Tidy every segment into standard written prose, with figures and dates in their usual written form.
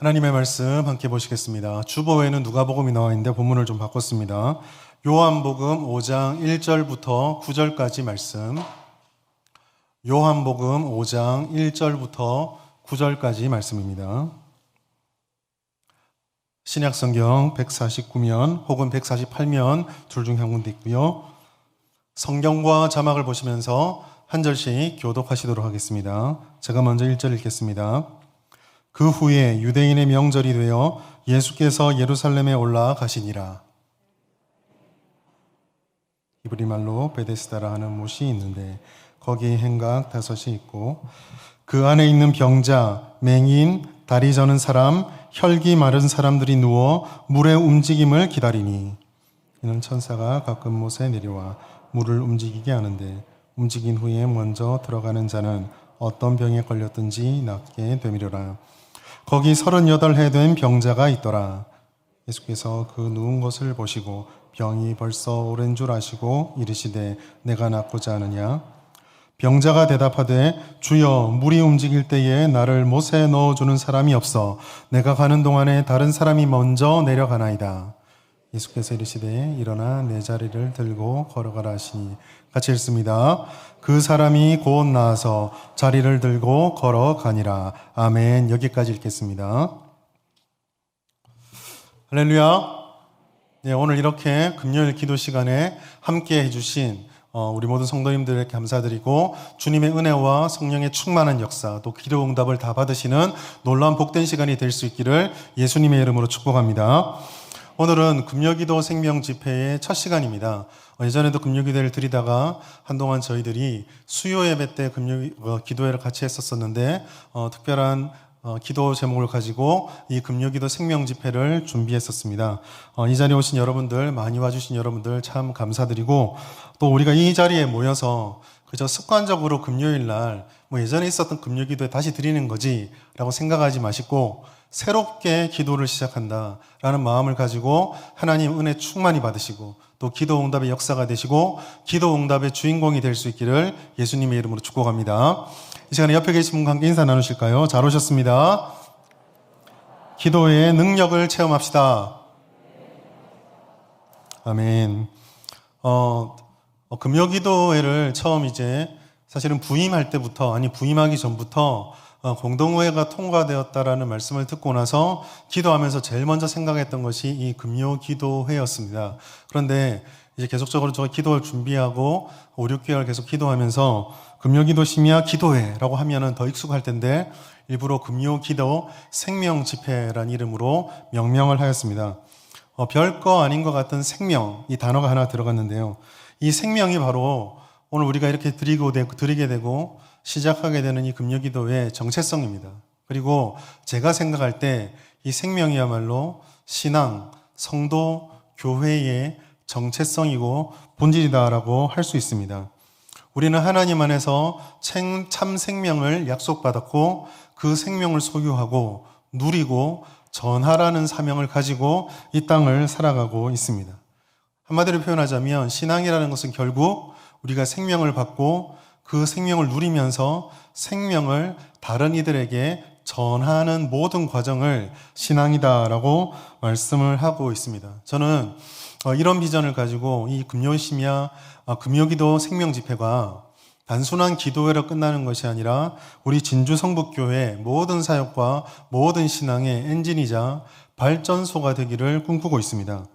하나님의 말씀 함께 보시겠습니다. 주보에는 누가복음이 나와 있는데 본문을 좀 바꿨습니다. 요한복음 5장 1절부터 9절까지 말씀. 요한복음 5장 1절부터 9절까지 말씀입니다. 신약성경 149면 혹은 148면 둘 중 한 군데 있고요. 성경과 자막을 보시면서 한 절씩 교독하시도록 하겠습니다. 제가 먼저 1절 읽겠습니다. 그 후에 유대인의 명절이 되어 예수께서 예루살렘에 올라가시니라. 히브리 말로 베데스다라 하는 못이 있는데 거기에 행각 5이 있고 그 안에 있는 병자, 맹인, 다리 저는 사람, 혈기 마른 사람들이 누워 물의 움직임을 기다리니 이는 천사가 가끔 못에 내려와 물을 움직이게 하는데 움직인 후에 먼저 들어가는 자는 어떤 병에 걸렸든지 낫게 되미려라. 거기 38해 된 병자가 있더라. 예수께서 그 누운 것을 보시고 병이 벌써 오랜 줄 아시고 이르시되 내가 낫고자 하느냐. 병자가 대답하되 주여 물이 움직일 때에 나를 못에 넣어주는 사람이 없어 내가 가는 동안에 다른 사람이 먼저 내려가나이다. 예수께서 이르시되 일어나 내 자리를 들고 걸어가라 하시니 같이 읽습니다. 그 사람이 곧 나아서 자리를 들고 걸어가니라. 아멘. 여기까지 읽겠습니다. 할렐루야. 네, 오늘 이렇게 금요일 기도 시간에 함께 해주신 우리 모든 성도님들에게 감사드리고 주님의 은혜와 성령의 충만한 역사 또 기도 응답을 다 받으시는 놀라운 복된 시간이 될 수 있기를 예수님의 이름으로 축복합니다. 오늘은 금요기도 생명집회의 첫 시간입니다. 예전에도 금요기도를 드리다가 한동안 저희들이 수요 예배 때 기도회를 같이 했었었는데 특별한 기도 제목을 가지고 이 금요기도 생명집회를 준비했었습니다. 이 자리에 오신 여러분들, 많이 와주신 여러분들 참 감사드리고 또 우리가 이 자리에 모여서 그저 습관적으로 금요일 날 예전에 있었던 금요기도에 다시 드리는 거지 라고 생각하지 마시고 새롭게 기도를 시작한다라는 마음을 가지고 하나님 은혜 충만히 받으시고 또 기도 응답의 역사가 되시고 기도 응답의 주인공이 될 수 있기를 예수님의 이름으로 축복합니다. 이 시간에 옆에 계신 분과 함께 인사 나누실까요? 잘 오셨습니다. 기도의 능력을 체험합시다. 아멘. 금요기도회를 처음 사실은 부임할 때부터 부임하기 전부터 공동회가 통과되었다라는 말씀을 듣고 나서 기도하면서 제일 먼저 생각했던 것이 이 금요기도회였습니다. 그런데 이제 계속적으로 저 기도를 준비하고 5, 6개월 계속 기도하면서 금요기도 심야 기도회라고 하면은 더 익숙할 텐데 일부러 금요기도 생명집회라는 이름으로 명명을 하였습니다. 별거 아닌 것 같은 생명, 이 단어가 하나 들어갔는데요. 이 생명이 바로 오늘 우리가 이렇게 드리게 되고 시작하게 되는 이 금요기도의 정체성입니다. 그리고 제가 생각할 때 이 생명이야말로 신앙, 성도, 교회의 정체성이고 본질이다라고 할 수 있습니다. 우리는 하나님 안에서 참 생명을 약속받았고 그 생명을 소유하고 누리고 전하라는 사명을 가지고 이 땅을 살아가고 있습니다. 한마디로 표현하자면 신앙이라는 것은 결국 우리가 생명을 받고 그 생명을 누리면서 생명을 다른 이들에게 전하는 모든 과정을 신앙이다라고 말씀을 하고 있습니다. 저는 이런 비전을 가지고 이 금요기도 생명집회가 단순한 기도회로 끝나는 것이 아니라 우리 진주 성북교회 모든 사역과 모든 신앙의 엔진이자 발전소가 되기를 꿈꾸고 있습니다.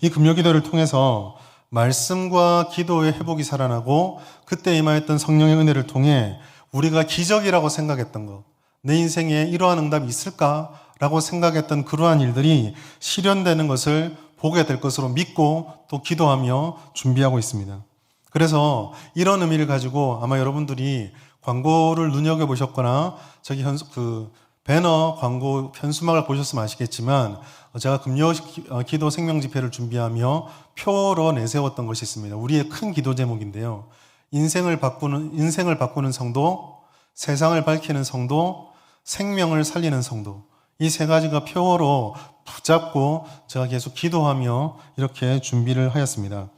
이 금요기도를 통해서 말씀과 기도의 회복이 살아나고 그때 임하였던 성령의 은혜를 통해 우리가 기적이라고 생각했던 것, 내 인생에 이러한 응답이 있을까라고 생각했던 그러한 일들이 실현되는 것을 보게 될 것으로 믿고 또 기도하며 준비하고 있습니다. 그래서 이런 의미를 가지고 아마 여러분들이 광고를 눈여겨보셨거나 저기 배너 광고 현수막을 보셨으면 아시겠지만 제가 금요기도 생명집회를 준비하며 표로 내세웠던 것이 있습니다. 우리의 큰 기도 제목인데요. 인생을 바꾸는 성도, 세상을 밝히는 성도, 생명을 살리는 성도. 이 세 가지가 표어로 붙잡고 제가 계속 기도하며 이렇게 준비를 하였습니다.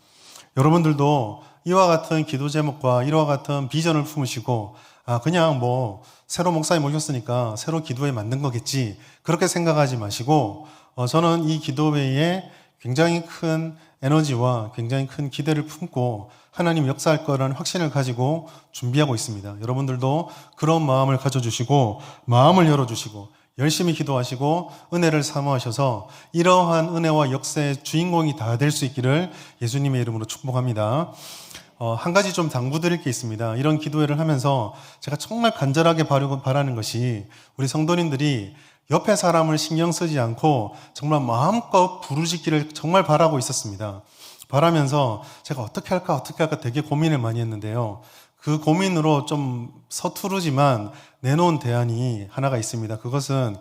여러분들도 이와 같은 기도 제목과 이와 같은 비전을 품으시고 그냥 뭐 새로 목사님 모셨으니까 새로 기도회 만든 거겠지. 그렇게 생각하지 마시고 저는 이 기도회에 굉장히 큰 에너지와 굉장히 큰 기대를 품고 하나님 역사할 거라는 확신을 가지고 준비하고 있습니다. 여러분들도 그런 마음을 가져주시고 마음을 열어주시고 열심히 기도하시고 은혜를 사모하셔서 이러한 은혜와 역사의 주인공이 다 될 수 있기를 예수님의 이름으로 축복합니다. 한 가지 좀 당부드릴 게 있습니다. 이런 기도회를 하면서 제가 정말 간절하게 바라는 것이 우리 성도님들이 옆에 사람을 신경 쓰지 않고 정말 마음껏 부르짖기를 정말 바라고 있었습니다. 바라면서 제가 어떻게 할까 되게 고민을 많이 했는데요. 그 고민으로 좀 서투르지만 내놓은 대안이 하나가 있습니다. 그것은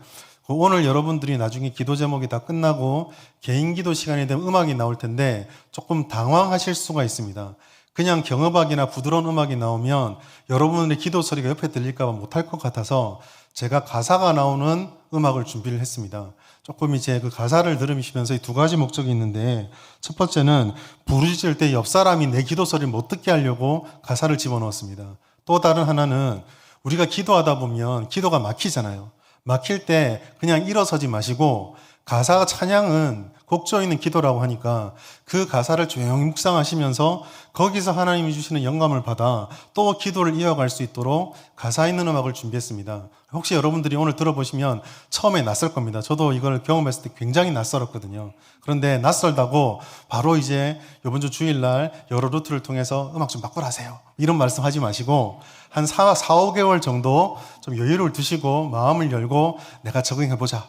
오늘 여러분들이 나중에 기도 제목이 다 끝나고 개인 기도 시간이 되면 음악이 나올 텐데 조금 당황하실 수가 있습니다. 그냥 경음악이나 부드러운 음악이 나오면 여러분의 기도 소리가 옆에 들릴까 봐 못할 것 같아서 제가 가사가 나오는 음악을 준비를 했습니다. 조금 이제 그 가사를 들으시면서 이 두 가지 목적이 있는데, 첫 번째는 부르짖을 때 옆 사람이 내 기도 소리를 못 듣게 하려고 가사를 집어넣었습니다. 또 다른 하나는 우리가 기도하다 보면 기도가 막히잖아요. 막힐 때 그냥 일어서지 마시고 가사 찬양은 곡조 있는 기도라고 하니까 그 가사를 조용히 묵상하시면서 거기서 하나님이 주시는 영감을 받아 또 기도를 이어갈 수 있도록 가사 있는 음악을 준비했습니다. 혹시 여러분들이 오늘 들어보시면 처음에 낯설 겁니다. 저도 이걸 경험했을 때 굉장히 낯설었거든요. 그런데 낯설다고 바로 이제 이번 주 주일날 여러 루트를 통해서 음악 좀 바꾸라 하세요. 이런 말씀 하지 마시고 한 4, 5개월 정도 좀 여유를 두시고 마음을 열고 내가 적응해보자.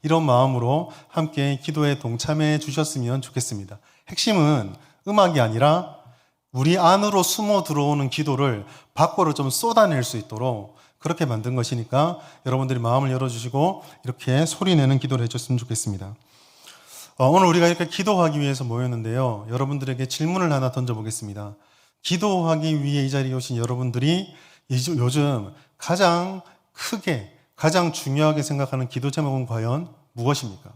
이런 마음으로 함께 기도에 동참해 주셨으면 좋겠습니다. 핵심은 음악이 아니라 우리 안으로 숨어 들어오는 기도를 밖으로 좀 쏟아낼 수 있도록 그렇게 만든 것이니까 여러분들이 마음을 열어주시고 이렇게 소리내는 기도를 해줬으면 좋겠습니다. 오늘 우리가 이렇게 기도하기 위해서 모였는데요. 여러분들에게 질문을 하나 던져보겠습니다. 기도하기 위해 이 자리에 오신 여러분들이 요즘 가장 크게 가장 중요하게 생각하는 기도 제목은 과연 무엇입니까?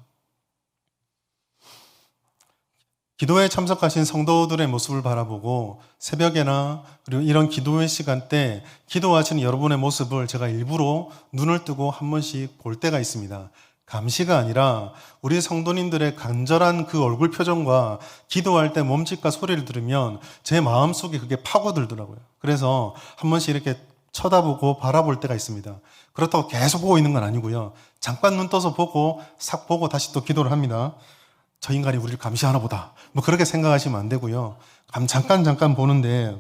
기도에 참석하신 성도들의 모습을 바라보고 새벽에나 그리고 이런 기도회 시간 때 기도하시는 여러분의 모습을 제가 일부러 눈을 뜨고 한 번씩 볼 때가 있습니다. 감시가 아니라 우리 성도님들의 간절한 그 얼굴 표정과 기도할 때 몸짓과 소리를 들으면 제 마음속에 그게 파고들더라고요. 그래서 한 번씩 이렇게 쳐다보고 바라볼 때가 있습니다. 그렇다고 계속 보고 있는 건 아니고요. 잠깐 눈 떠서 보고 싹 보고 다시 또 기도를 합니다. 저 인간이 우리를 감시하나 보다. 뭐 그렇게 생각하시면 안 되고요. 잠깐 보는데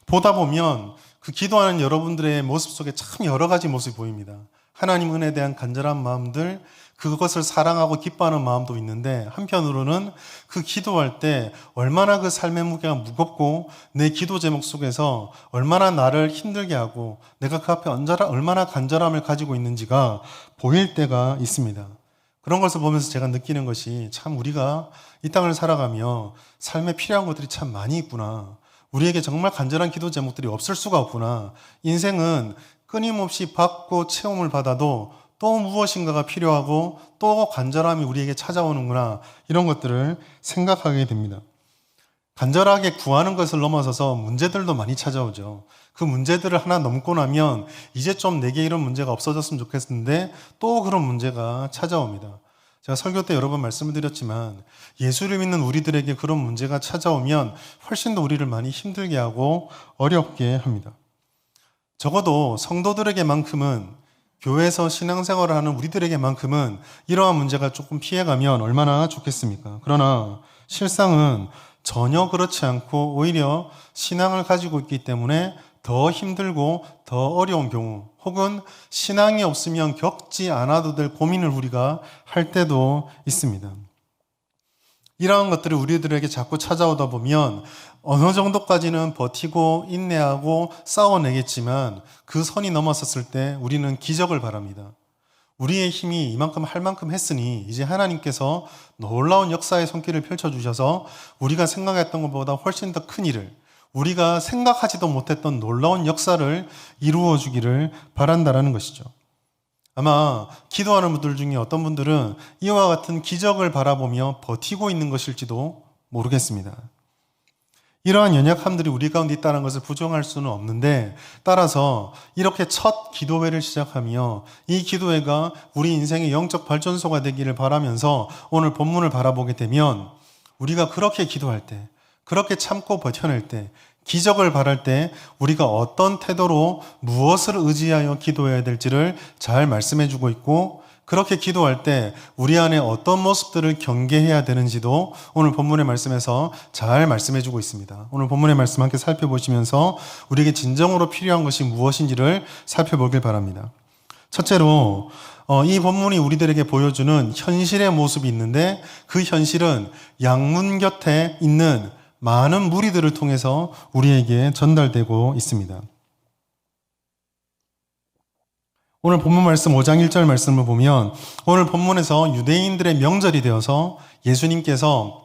보다 보면 그 기도하는 여러분들의 모습 속에 참 여러 가지 모습이 보입니다. 하나님 은혜에 대한 간절한 마음들, 그것을 사랑하고 기뻐하는 마음도 있는데 한편으로는 그 기도할 때 얼마나 그 삶의 무게가 무겁고 내 기도 제목 속에서 얼마나 나를 힘들게 하고 내가 그 앞에 얼마나 간절함을 가지고 있는지가 보일 때가 있습니다. 그런 것을 보면서 제가 느끼는 것이 참 우리가 이 땅을 살아가며 삶에 필요한 것들이 참 많이 있구나. 우리에게 정말 간절한 기도 제목들이 없을 수가 없구나. 인생은 끊임없이 받고 체험을 받아도 또 무엇인가가 필요하고 또 간절함이 우리에게 찾아오는구나. 이런 것들을 생각하게 됩니다. 간절하게 구하는 것을 넘어서서 문제들도 많이 찾아오죠. 그 문제들을 하나 넘고 나면 이제 좀 내게 이런 문제가 없어졌으면 좋겠는데 또 그런 문제가 찾아옵니다. 제가 설교 때 여러 번 말씀을 드렸지만 예수를 믿는 우리들에게 그런 문제가 찾아오면 훨씬 더 우리를 많이 힘들게 하고 어렵게 합니다. 적어도 성도들에게만큼은 교회에서 신앙생활을 하는 우리들에게만큼은 이러한 문제가 조금 피해가면 얼마나 좋겠습니까? 그러나 실상은 전혀 그렇지 않고 오히려 신앙을 가지고 있기 때문에 더 힘들고 더 어려운 경우 혹은 신앙이 없으면 겪지 않아도 될 고민을 우리가 할 때도 있습니다. 이러한 것들이 우리들에게 자꾸 찾아오다 보면 어느 정도까지는 버티고 인내하고 싸워내겠지만 그 선이 넘어섰을 때 우리는 기적을 바랍니다. 우리의 힘이 이만큼 할 만큼 했으니 이제 하나님께서 놀라운 역사의 손길을 펼쳐주셔서 우리가 생각했던 것보다 훨씬 더 큰 일을 우리가 생각하지도 못했던 놀라운 역사를 이루어 주기를 바란다라는 것이죠. 아마 기도하는 분들 중에 어떤 분들은 이와 같은 기적을 바라보며 버티고 있는 것일지도 모르겠습니다. 이러한 연약함들이 우리 가운데 있다는 것을 부정할 수는 없는데, 따라서 이렇게 첫 기도회를 시작하며 이 기도회가 우리 인생의 영적 발전소가 되기를 바라면서 오늘 본문을 바라보게 되면, 우리가 그렇게 기도할 때, 그렇게 참고 버텨낼 때, 기적을 바랄 때 우리가 어떤 태도로 무엇을 의지하여 기도해야 될지를 잘 말씀해 주고 있고, 그렇게 기도할 때 우리 안에 어떤 모습들을 경계해야 되는지도 오늘 본문의 말씀에서 잘 말씀해 주고 있습니다. 오늘 본문의 말씀 함께 살펴보시면서 우리에게 진정으로 필요한 것이 무엇인지를 살펴보길 바랍니다. 첫째로 이 본문이 우리들에게 보여주는 현실의 모습이 있는데, 그 현실은 양문 곁에 있는 많은 무리들을 통해서 우리에게 전달되고 있습니다. 오늘 본문 말씀 5장 1절 말씀을 보면, 오늘 본문에서 유대인들의 명절이 되어서 예수님께서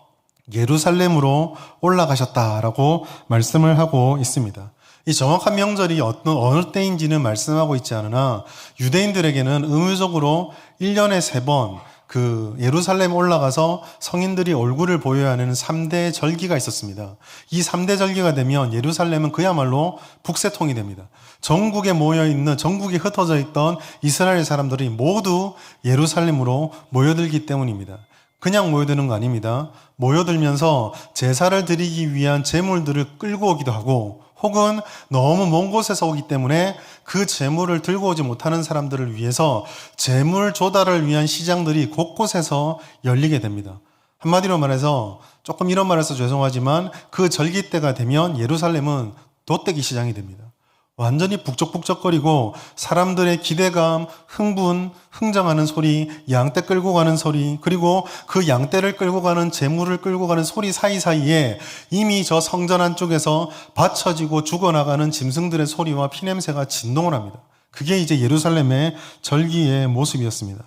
예루살렘으로 올라가셨다라고 말씀을 하고 있습니다. 이 정확한 명절이 어느 때인지는 말씀하고 있지 않으나, 유대인들에게는 의무적으로 1년에 3번 그 예루살렘 올라가서 성인들이 얼굴을 보여야 하는 3대 절기가 있었습니다. 이 3대 절기가 되면 예루살렘은 그야말로 북새통이 됩니다. 전국에 흩어져 있던 이스라엘 사람들이 모두 예루살렘으로 모여들기 때문입니다. 그냥 모여드는 거 아닙니다. 모여들면서 제사를 드리기 위한 제물들을 끌고 오기도 하고, 혹은 너무 먼 곳에서 오기 때문에 그 제물을 들고 오지 못하는 사람들을 위해서 제물 조달을 위한 시장들이 곳곳에서 열리게 됩니다. 한마디로 말해서, 조금 이런 말해서 죄송하지만 그 절기 때가 되면 예루살렘은 돗대기 시장이 됩니다. 완전히 북적북적거리고 사람들의 기대감, 흥분, 흥정하는 소리, 양떼 끌고 가는 소리, 그리고 그 양떼를 끌고 가는 재물을 끌고 가는 소리 사이사이에 이미 저 성전 안쪽에서 받쳐지고 죽어나가는 짐승들의 소리와 피냄새가 진동을 합니다. 그게 이제 예루살렘의 절기의 모습이었습니다.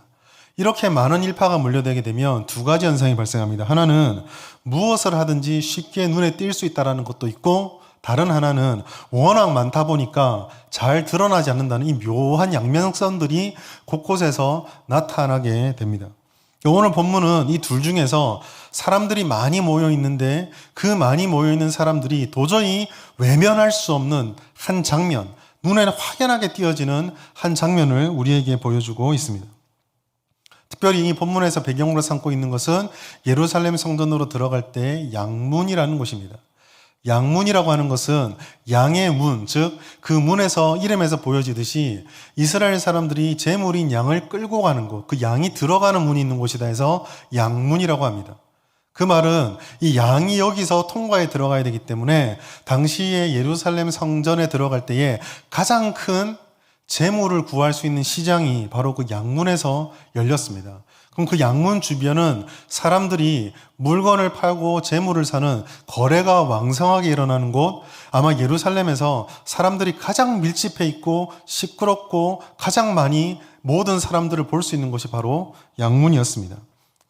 이렇게 많은 일파가 몰려들게 되면 두 가지 현상이 발생합니다. 하나는 무엇을 하든지 쉽게 눈에 띌 수 있다는 것도 있고, 다른 하나는 워낙 많다 보니까 잘 드러나지 않는다는 이 묘한 양면성들이 곳곳에서 나타나게 됩니다. 오늘 본문은 이 둘 중에서 사람들이 많이 모여 있는데, 그 많이 모여 있는 사람들이 도저히 외면할 수 없는 한 장면, 눈에 확연하게 띄어지는 한 장면을 우리에게 보여주고 있습니다. 특별히 이 본문에서 배경으로 삼고 있는 것은 예루살렘 성전으로 들어갈 때 양문이라는 곳입니다. 양문이라고 하는 것은 양의 문, 즉 그 문에서, 이름에서 보여지듯이 이스라엘 사람들이 제물인 양을 끌고 가는 곳, 그 양이 들어가는 문이 있는 곳이다 해서 양문이라고 합니다. 그 말은 이 양이 여기서 통과에 들어가야 되기 때문에 당시에 예루살렘 성전에 들어갈 때에 가장 큰 제물을 구할 수 있는 시장이 바로 그 양문에서 열렸습니다. 그럼 그 양문 주변은 사람들이 물건을 팔고 재물을 사는 거래가 왕성하게 일어나는 곳, 아마 예루살렘에서 사람들이 가장 밀집해 있고 시끄럽고 가장 많이 모든 사람들을 볼 수 있는 곳이 바로 양문이었습니다.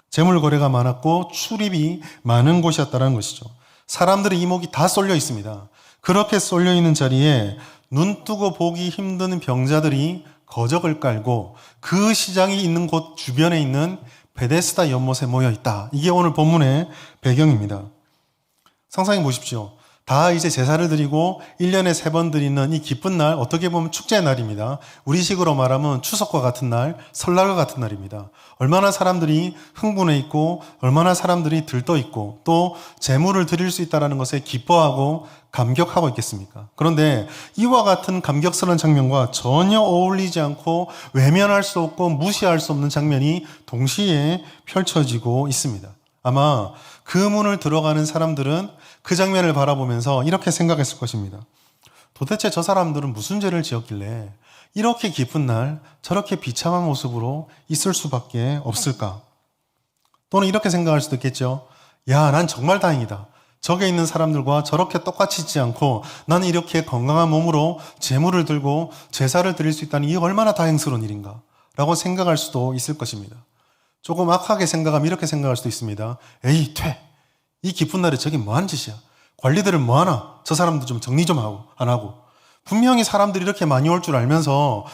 재물 거래가 많았고 출입이 많은 곳이었다는 것이죠. 사람들의 이목이 다 쏠려 있습니다. 그렇게 쏠려 있는 자리에 눈 뜨고 보기 힘든 병자들이 거적을 깔고 그 시장이 있는 곳 주변에 있는 베데스다 연못에 모여 있다. 이게 오늘 본문의 배경입니다. 상상해 보십시오. 다 이제 제사를 드리고 1년에 3번 드리는 이 기쁜 날, 어떻게 보면 축제의 날입니다. 우리식으로 말하면 추석과 같은 날, 설날과 같은 날입니다. 얼마나 사람들이 흥분해 있고, 얼마나 사람들이 들떠 있고, 또 제물을 드릴 수 있다는 것에 기뻐하고 감격하고 있겠습니까? 그런데 이와 같은 감격스러운 장면과 전혀 어울리지 않고 외면할 수 없고 무시할 수 없는 장면이 동시에 펼쳐지고 있습니다. 아마 그 문을 들어가는 사람들은 그 장면을 바라보면서 이렇게 생각했을 것입니다. 도대체 저 사람들은 무슨 죄를 지었길래 이렇게 기쁜 날 저렇게 비참한 모습으로 있을 수밖에 없을까? 또는 이렇게 생각할 수도 있겠죠. 야, 난 정말 다행이다. 저게 있는 사람들과 저렇게 똑같이 있지 않고 나는 이렇게 건강한 몸으로 제물을 들고 제사를 드릴 수 있다니 이게 얼마나 다행스러운 일인가? 라고 생각할 수도 있을 것입니다. 조금 악하게 생각하면 이렇게 생각할 수도 있습니다. 에이, 퇴! 이 기쁜 날에 저게 뭐하는 짓이야? 관리들은 뭐하나? 저 사람들 좀 정리 좀 하고 안 하고. 분명히 사람들이 이렇게 많이 올 줄 알면서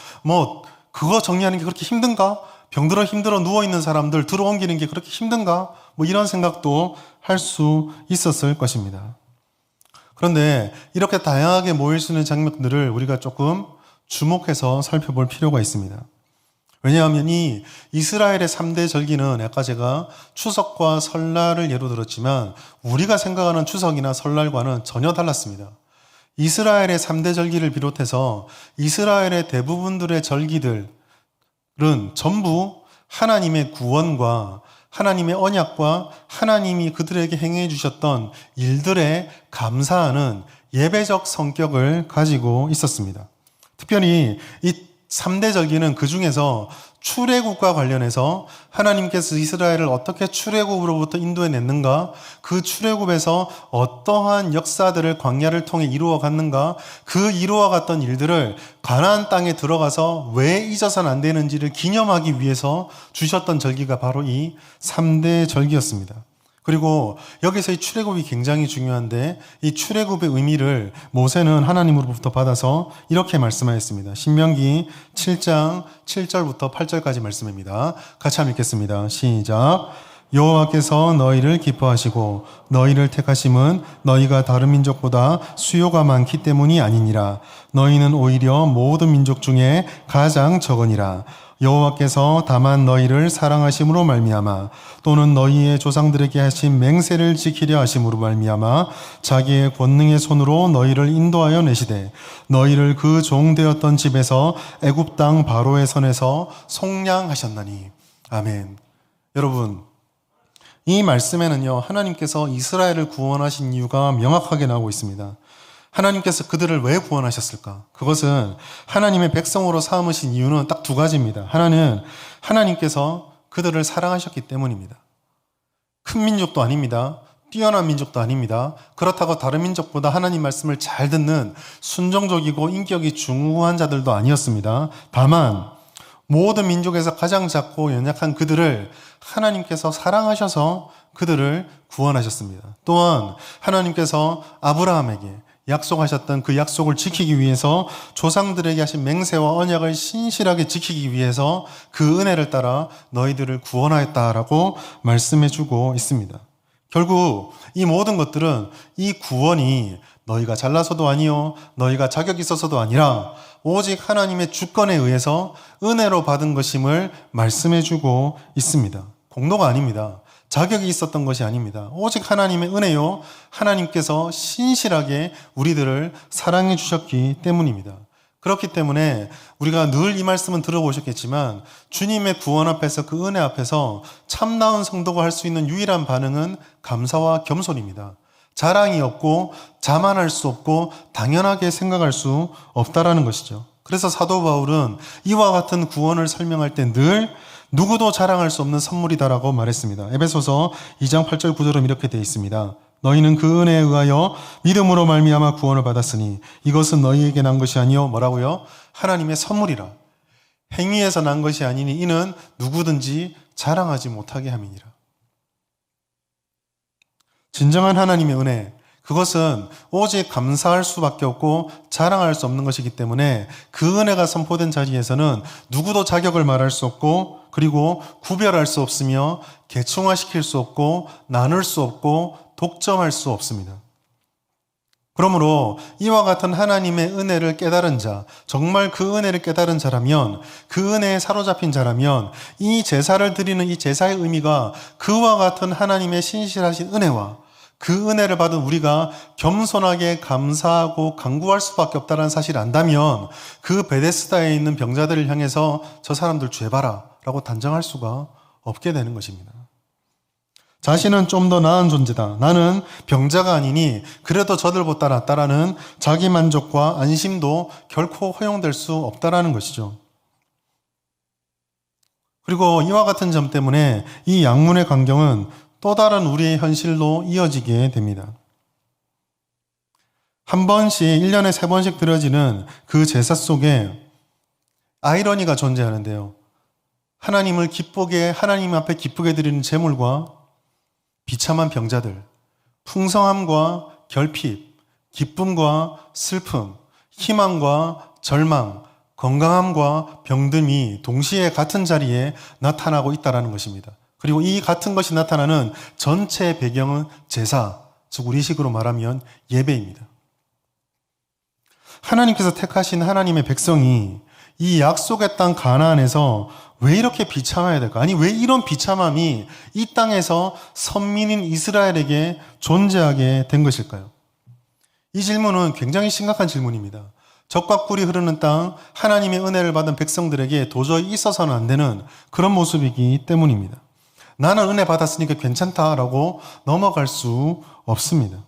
그거 정리하는 게 그렇게 힘든가? 병들어 힘들어 누워있는 사람들 들어옮기는 게 그렇게 힘든가? 이런 생각도 할 수 있었을 것입니다. 그런데 이렇게 다양하게 모일 수 있는 장면들을 우리가 조금 주목해서 살펴볼 필요가 있습니다. 왜냐하면 이 이스라엘의 3대 절기는 아까 제가 추석과 설날을 예로 들었지만 우리가 생각하는 추석이나 설날과는 전혀 달랐습니다. 이스라엘의 3대 절기를 비롯해서 이스라엘의 대부분들의 절기들은 전부 하나님의 구원과 하나님의 언약과 하나님이 그들에게 행해 주셨던 일들에 감사하는 예배적 성격을 가지고 있었습니다. 특별히 이 3대 절기는 그 중에서 출애굽과 관련해서 하나님께서 이스라엘을 어떻게 출애굽으로부터 인도해냈는가, 그 출애굽에서 어떠한 역사들을 광야를 통해 이루어갔는가, 그 이루어갔던 일들을 가나안 땅에 들어가서 왜 잊어서는 안 되는지를 기념하기 위해서 주셨던 절기가 바로 이 3대 절기였습니다. 그리고 여기서 이 출애굽이 굉장히 중요한데 이 출애굽의 의미를 모세는 하나님으로부터 받아서 이렇게 말씀하였습니다. 신명기 7장 7절부터 8절까지 말씀입니다. 같이 한번 읽겠습니다. 시작. 여호와께서 너희를 기뻐하시고 너희를 택하심은 너희가 다른 민족보다 수요가 많기 때문이 아니니라. 너희는 오히려 모든 민족 중에 가장 적으니라. 여호와께서 다만 너희를 사랑하심으로 말미암아 또는 너희의 조상들에게 하신 맹세를 지키려 하심으로 말미암아 자기의 권능의 손으로 너희를 인도하여 내시되 너희를 그 종 되었던 집에서 애굽 땅 바로의 손에서 속량하셨나니. 아멘. 여러분, 이 말씀에는요, 하나님께서 이스라엘을 구원하신 이유가 명확하게 나오고 있습니다. 하나님께서 그들을 왜 구원하셨을까? 그것은 하나님의 백성으로 삼으신 이유는 딱 두 가지입니다. 하나는 하나님께서 그들을 사랑하셨기 때문입니다. 큰 민족도 아닙니다. 뛰어난 민족도 아닙니다. 그렇다고 다른 민족보다 하나님 말씀을 잘 듣는 순종적이고 인격이 중후한 자들도 아니었습니다. 다만 모든 민족에서 가장 작고 연약한 그들을 하나님께서 사랑하셔서 그들을 구원하셨습니다. 또한 하나님께서 아브라함에게 약속하셨던 그 약속을 지키기 위해서 조상들에게 하신 맹세와 언약을 신실하게 지키기 위해서 그 은혜를 따라 너희들을 구원하였다라고 말씀해주고 있습니다. 결국 이 모든 것들은 이 구원이 너희가 잘나서도 아니요 너희가 자격이 있어서도 아니라 오직 하나님의 주권에 의해서 은혜로 받은 것임을 말씀해주고 있습니다. 공로가 아닙니다. 자격이 있었던 것이 아닙니다. 오직 하나님의 은혜요, 하나님께서 신실하게 우리들을 사랑해 주셨기 때문입니다. 그렇기 때문에 우리가 늘 이 말씀은 들어보셨겠지만 주님의 구원 앞에서 그 은혜 앞에서 참나은 성도가 할 수 있는 유일한 반응은 감사와 겸손입니다. 자랑이 없고 자만할 수 없고 당연하게 생각할 수 없다라는 것이죠. 그래서 사도 바울은 이와 같은 구원을 설명할 때 늘 누구도 자랑할 수 없는 선물이다라고 말했습니다. 에베소서 2장 8절 9절은 이렇게 되어 있습니다. 너희는 그 은혜에 의하여 믿음으로 말미암아 구원을 받았으니 이것은 너희에게 난 것이 아니요 뭐라고요? 하나님의 선물이라. 행위에서 난 것이 아니니 이는 누구든지 자랑하지 못하게 함이니라. 진정한 하나님의 은혜, 그것은 오직 감사할 수밖에 없고 자랑할 수 없는 것이기 때문에 그 은혜가 선포된 자리에서는 누구도 자격을 말할 수 없고 그리고 구별할 수 없으며 계층화시킬 수 없고 나눌 수 없고 독점할 수 없습니다. 그러므로 이와 같은 하나님의 은혜를 깨달은 자, 정말 그 은혜를 깨달은 자라면, 그 은혜에 사로잡힌 자라면 이 제사를 드리는 이 제사의 의미가 그와 같은 하나님의 신실하신 은혜와 그 은혜를 받은 우리가 겸손하게 감사하고 간구할 수밖에 없다는 사실을 안다면 그 베데스다에 있는 병자들을 향해서 저 사람들 죄 봐라 라고 단정할 수가 없게 되는 것입니다. 자신은 좀 더 나은 존재다. 나는 병자가 아니니 그래도 저들보다 낫다라는 자기 만족과 안심도 결코 허용될 수 없다라는 것이죠. 그리고 이와 같은 점 때문에 이 양문의 광경은 또 다른 우리의 현실로 이어지게 됩니다. 한 번씩 1년에 3번씩 드려지는 그 제사 속에 아이러니가 존재하는데요. 하나님을 기쁘게 하나님 앞에 기쁘게 드리는 제물과 비참한 병자들, 풍성함과 결핍, 기쁨과 슬픔, 희망과 절망, 건강함과 병듦이 동시에 같은 자리에 나타나고 있다는 것입니다. 그리고 이 같은 것이 나타나는 전체 배경은 제사, 즉 우리식으로 말하면 예배입니다. 하나님께서 택하신 하나님의 백성이 이 약속의 땅 가나안에서 왜 이렇게 비참해야 될까? 아니, 왜 이런 비참함이 이 땅에서 선민인 이스라엘에게 존재하게 된 것일까요? 이 질문은 굉장히 심각한 질문입니다. 적과 꿀이 흐르는 땅, 하나님의 은혜를 받은 백성들에게 도저히 있어서는 안 되는 그런 모습이기 때문입니다. 나는 은혜 받았으니까 괜찮다라고 넘어갈 수 없습니다.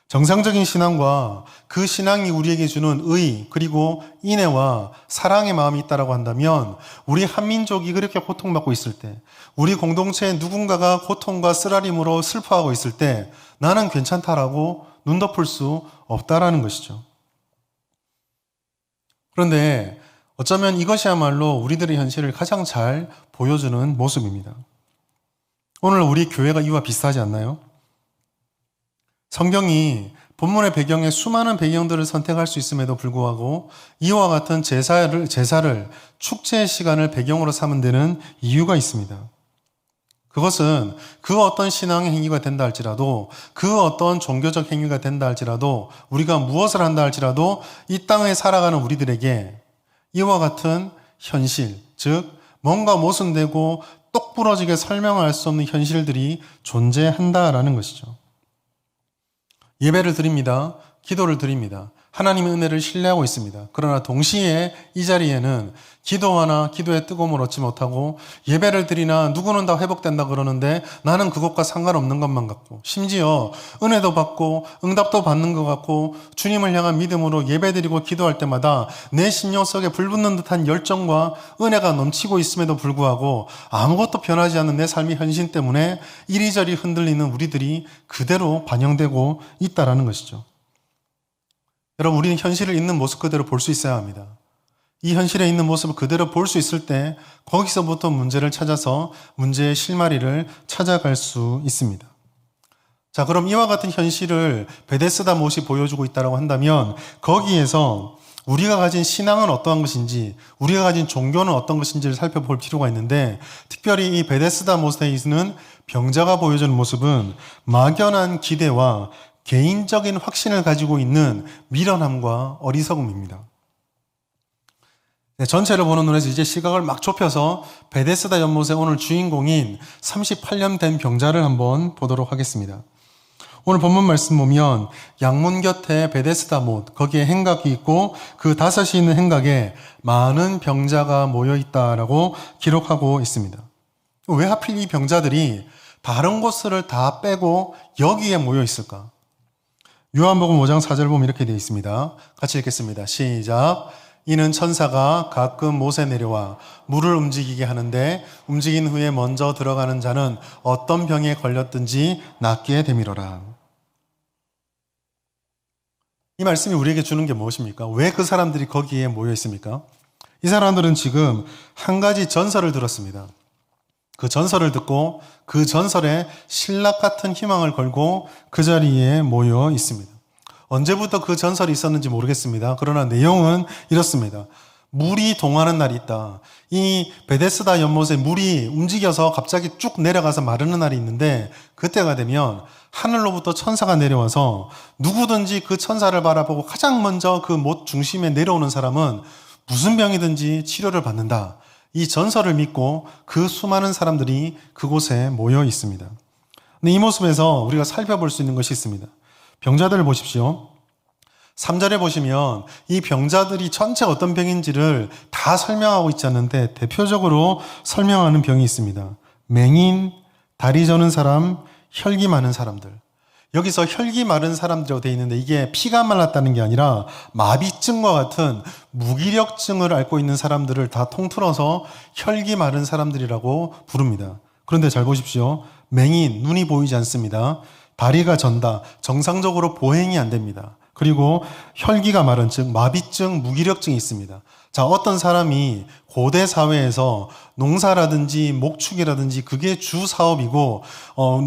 정상적인 신앙과 그 신앙이 우리에게 주는 의, 그리고 인애와 사랑의 마음이 있다고 한다면 우리 한민족이 그렇게 고통받고 있을 때, 우리 공동체에 누군가가 고통과 쓰라림으로 슬퍼하고 있을 때 나는 괜찮다라고 눈 덮을 수 없다라는 것이죠. 그런데 어쩌면 이것이야말로 우리들의 현실을 가장 잘 보여주는 모습입니다. 오늘 우리 교회가 이와 비슷하지 않나요? 성경이 본문의 배경에 수많은 배경들을 선택할 수 있음에도 불구하고 이와 같은 제사를 축제의 시간을 배경으로 삼은 데는 이유가 있습니다. 그것은 그 어떤 신앙의 행위가 된다 할지라도, 그 어떤 종교적 행위가 된다 할지라도, 우리가 무엇을 한다 할지라도 이 땅에 살아가는 우리들에게 이와 같은 현실, 즉 뭔가 모순되고 똑부러지게 설명할 수 없는 현실들이 존재한다라는 것이죠. 예배를 드립니다. 기도를 드립니다. 하나님의 은혜를 신뢰하고 있습니다. 그러나 동시에 이 자리에는 기도하나 기도의 뜨거움을 얻지 못하고 예배를 드리나 누구는 다 회복된다 그러는데 나는 그것과 상관없는 것만 같고, 심지어 은혜도 받고 응답도 받는 것 같고 주님을 향한 믿음으로 예배드리고 기도할 때마다 내 심령 속에 불붙는 듯한 열정과 은혜가 넘치고 있음에도 불구하고 아무것도 변하지 않는 내 삶의 현실 때문에 이리저리 흔들리는 우리들이 그대로 반영되고 있다라는 것이죠. 여러분, 우리는 현실을 있는 모습 그대로 볼 수 있어야 합니다. 이 현실에 있는 모습을 그대로 볼 수 있을 때 거기서부터 문제를 찾아서 문제의 실마리를 찾아갈 수 있습니다. 자, 그럼 이와 같은 현실을 베데스다 못이 보여주고 있다고 한다면 거기에서 우리가 가진 신앙은 어떠한 것인지, 우리가 가진 종교는 어떤 것인지를 살펴볼 필요가 있는데, 특별히 이 베데스다 못에 있는 병자가 보여주는 모습은 막연한 기대와 개인적인 확신을 가지고 있는 미련함과 어리석음입니다. 전체를 보는 눈에서 이제 시각을 막 좁혀서 베데스다 연못의 오늘 주인공인 38년 된 병자를 한번 보도록 하겠습니다. 오늘 본문 말씀 보면 양문 곁에 베데스다 못, 거기에 행각이 있고 그 다섯이 있는 행각에 많은 병자가 모여 있다라고 기록하고 있습니다. 왜 하필 이 병자들이 다른 곳을 다 빼고 여기에 모여 있을까? 요한복음 5장 4절 보면 이렇게 되어 있습니다. 같이 읽겠습니다. 시작. 이는 천사가 가끔 못에 내려와 물을 움직이게 하는데 움직인 후에 먼저 들어가는 자는 어떤 병에 걸렸든지 낫게 되미로라. 이 말씀이 우리에게 주는 게 무엇입니까? 왜 그 사람들이 거기에 모여 있습니까? 이 사람들은 지금 한 가지 전설을 들었습니다. 그 전설을 듣고 그 전설에 신락 같은 희망을 걸고 그 자리에 모여 있습니다. 언제부터 그 전설이 있었는지 모르겠습니다. 그러나 내용은 이렇습니다. 물이 동하는 날이 있다. 이 베데스다 연못에 물이 움직여서 갑자기 쭉 내려가서 마르는 날이 있는데 그때가 되면 하늘로부터 천사가 내려와서 누구든지 그 천사를 바라보고 가장 먼저 그 못 중심에 내려오는 사람은 무슨 병이든지 치료를 받는다. 이 전설을 믿고 그 수많은 사람들이 그곳에 모여 있습니다. 근데 이 모습에서 우리가 살펴볼 수 있는 것이 있습니다. 병자들을 보십시오. 3절에 보시면 이 병자들이 전체 어떤 병인지를 다 설명하고 있지 않는데 대표적으로 설명하는 병이 있습니다. 맹인, 다리 저는 사람, 혈기 많은 사람들. 여기서 혈기 마른 사람들이라고 되어 있는데 이게 피가 말랐다는 게 아니라 마비증과 같은 무기력증을 앓고 있는 사람들을 다 통틀어서 혈기 마른 사람들이라고 부릅니다. 그런데 잘 보십시오. 맹인, 눈이 보이지 않습니다. 다리가 전다, 정상적으로 보행이 안 됩니다. 그리고 혈기가 마른, 즉 마비증, 무기력증이 있습니다. 자, 어떤 사람이 고대 사회에서 농사라든지 목축이라든지 그게 주 사업이고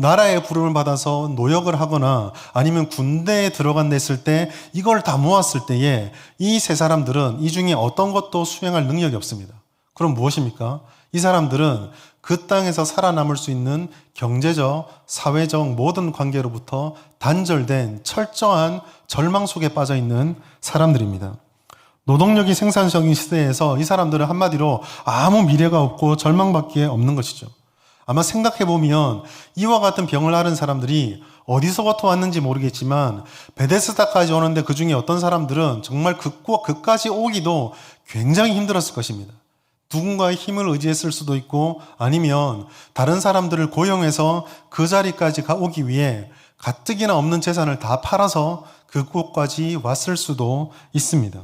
나라의 부름을 받아서 노역을 하거나 아니면 군대에 들어간다 했을 때 이걸 다 모았을 때에 이 세 사람들은 이 중에 어떤 것도 수행할 능력이 없습니다. 그럼 무엇입니까? 이 사람들은 그 땅에서 살아남을 수 있는 경제적, 사회적 모든 관계로부터 단절된 철저한 절망 속에 빠져 있는 사람들입니다. 노동력이 생산적인 시대에서 이 사람들은 한마디로 아무 미래가 없고 절망밖에 없는 것이죠. 아마 생각해보면 이와 같은 병을 앓은 사람들이 어디서부터 왔는지 모르겠지만 베데스다까지 오는데 그 중에 어떤 사람들은 정말 그까지 오기도 굉장히 힘들었을 것입니다. 누군가의 힘을 의지했을 수도 있고 아니면 다른 사람들을 고용해서 그 자리까지 오기 위해 가뜩이나 없는 재산을 다 팔아서 그곳까지 왔을 수도 있습니다.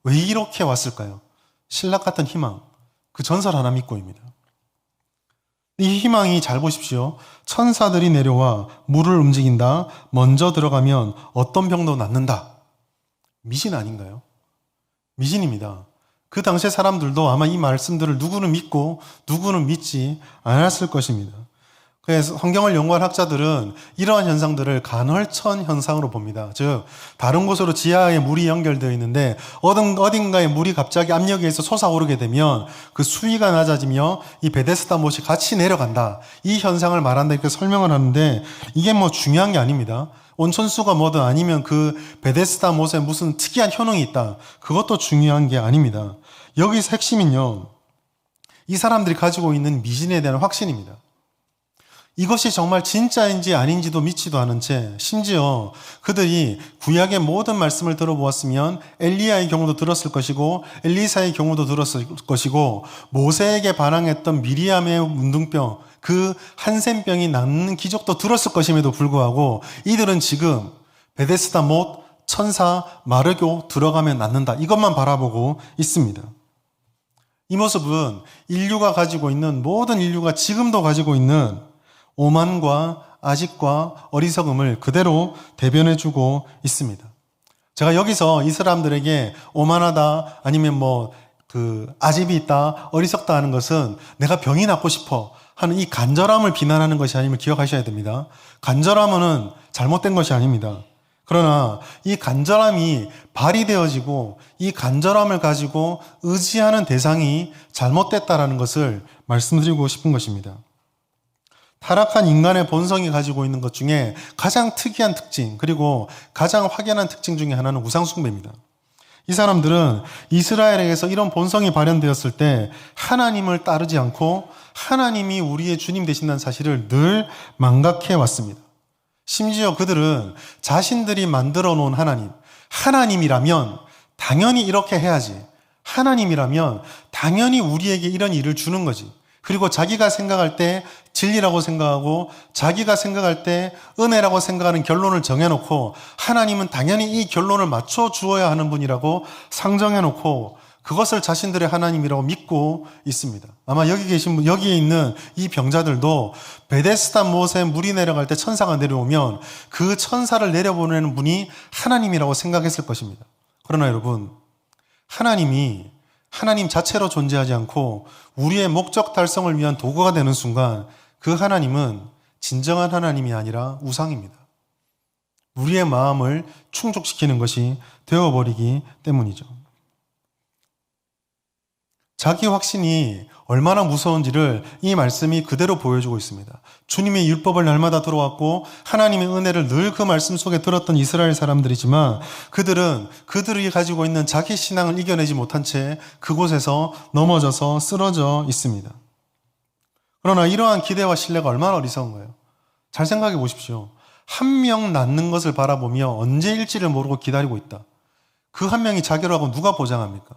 왜 이렇게 왔을까요? 신락 같은 희망, 그 전설 하나 믿고입니다. 이 희망이 잘 보십시오. 천사들이 내려와 물을 움직인다. 먼저 들어가면 어떤 병도 낫는다. 미신 아닌가요? 미신입니다. 그 당시의 사람들도 아마 이 말씀들을 누구는 믿고 누구는 믿지 않았을 것입니다. 그래서 성경을 연구한 학자들은 이러한 현상들을 간헐천 현상으로 봅니다. 즉 다른 곳으로 지하에 물이 연결되어 있는데 어딘가에 물이 갑자기 압력에 의해서 솟아오르게 되면 그 수위가 낮아지며 이 베데스다 못이 같이 내려간다. 이 현상을 말한다 이렇게 설명을 하는데 이게 뭐 중요한 게 아닙니다. 온천수가 뭐든 아니면 그 베데스다 못에 무슨 특이한 효능이 있다. 그것도 중요한 게 아닙니다. 여기서 핵심은요. 이 사람들이 가지고 있는 미신에 대한 확신입니다. 이것이 정말 진짜인지 아닌지도 믿지도 않은 채 심지어 그들이 구약의 모든 말씀을 들어보았으면 엘리야의 경우도 들었을 것이고 엘리사의 경우도 들었을 것이고 모세에게 반항했던 미리암의 문둥병 그 한센병이 낫는 기적도 들었을 것임에도 불구하고 이들은 지금 베데스다 못 천사 마르교 들어가면 낫는다 이것만 바라보고 있습니다. 이 모습은 인류가 가지고 있는 모든 인류가 지금도 가지고 있는 오만과 아직과 어리석음을 그대로 대변해주고 있습니다. 제가 여기서 이 사람들에게 오만하다 아니면 아집이 있다 어리석다 하는 것은 내가 병이 낫고 싶어 하는 이 간절함을 비난하는 것이 아님을 기억하셔야 됩니다. 간절함은 잘못된 것이 아닙니다. 그러나 이 간절함이 발휘되어지고 이 간절함을 가지고 의지하는 대상이 잘못됐다라는 것을 말씀드리고 싶은 것입니다. 타락한 인간의 본성이 가지고 있는 것 중에 가장 특이한 특징 그리고 가장 확연한 특징 중에 하나는 우상숭배입니다. 이 사람들은 이스라엘에게서 이런 본성이 발현되었을 때 하나님을 따르지 않고 하나님이 우리의 주님 되신다는 사실을 늘 망각해 왔습니다. 심지어 그들은 자신들이 만들어 놓은 하나님이라면 당연히 이렇게 해야지. 하나님이라면 당연히 우리에게 이런 일을 주는 거지. 그리고 자기가 생각할 때 진리라고 생각하고 자기가 생각할 때 은혜라고 생각하는 결론을 정해놓고 하나님은 당연히 이 결론을 맞춰 주어야 하는 분이라고 상정해놓고 그것을 자신들의 하나님이라고 믿고 있습니다. 아마 여기에 있는 이 병자들도 베데스다 못에 물이 내려갈 때 천사가 내려오면 그 천사를 내려보내는 분이 하나님이라고 생각했을 것입니다. 그러나 여러분, 하나님이 하나님 자체로 존재하지 않고 우리의 목적 달성을 위한 도구가 되는 순간 그 하나님은 진정한 하나님이 아니라 우상입니다. 우리의 마음을 충족시키는 것이 되어버리기 때문이죠. 자기 확신이 얼마나 무서운지를 이 말씀이 그대로 보여주고 있습니다. 주님의 율법을 날마다 들어왔고 하나님의 은혜를 늘 그 말씀 속에 들었던 이스라엘 사람들이지만 그들이 가지고 있는 자기 신앙을 이겨내지 못한 채 그곳에서 넘어져서 쓰러져 있습니다. 그러나 이러한 기대와 신뢰가 얼마나 어리석은가요? 잘 생각해 보십시오. 한 명 낫는 것을 바라보며 언제일지를 모르고 기다리고 있다. 그 한 명이 자기라고 누가 보장합니까?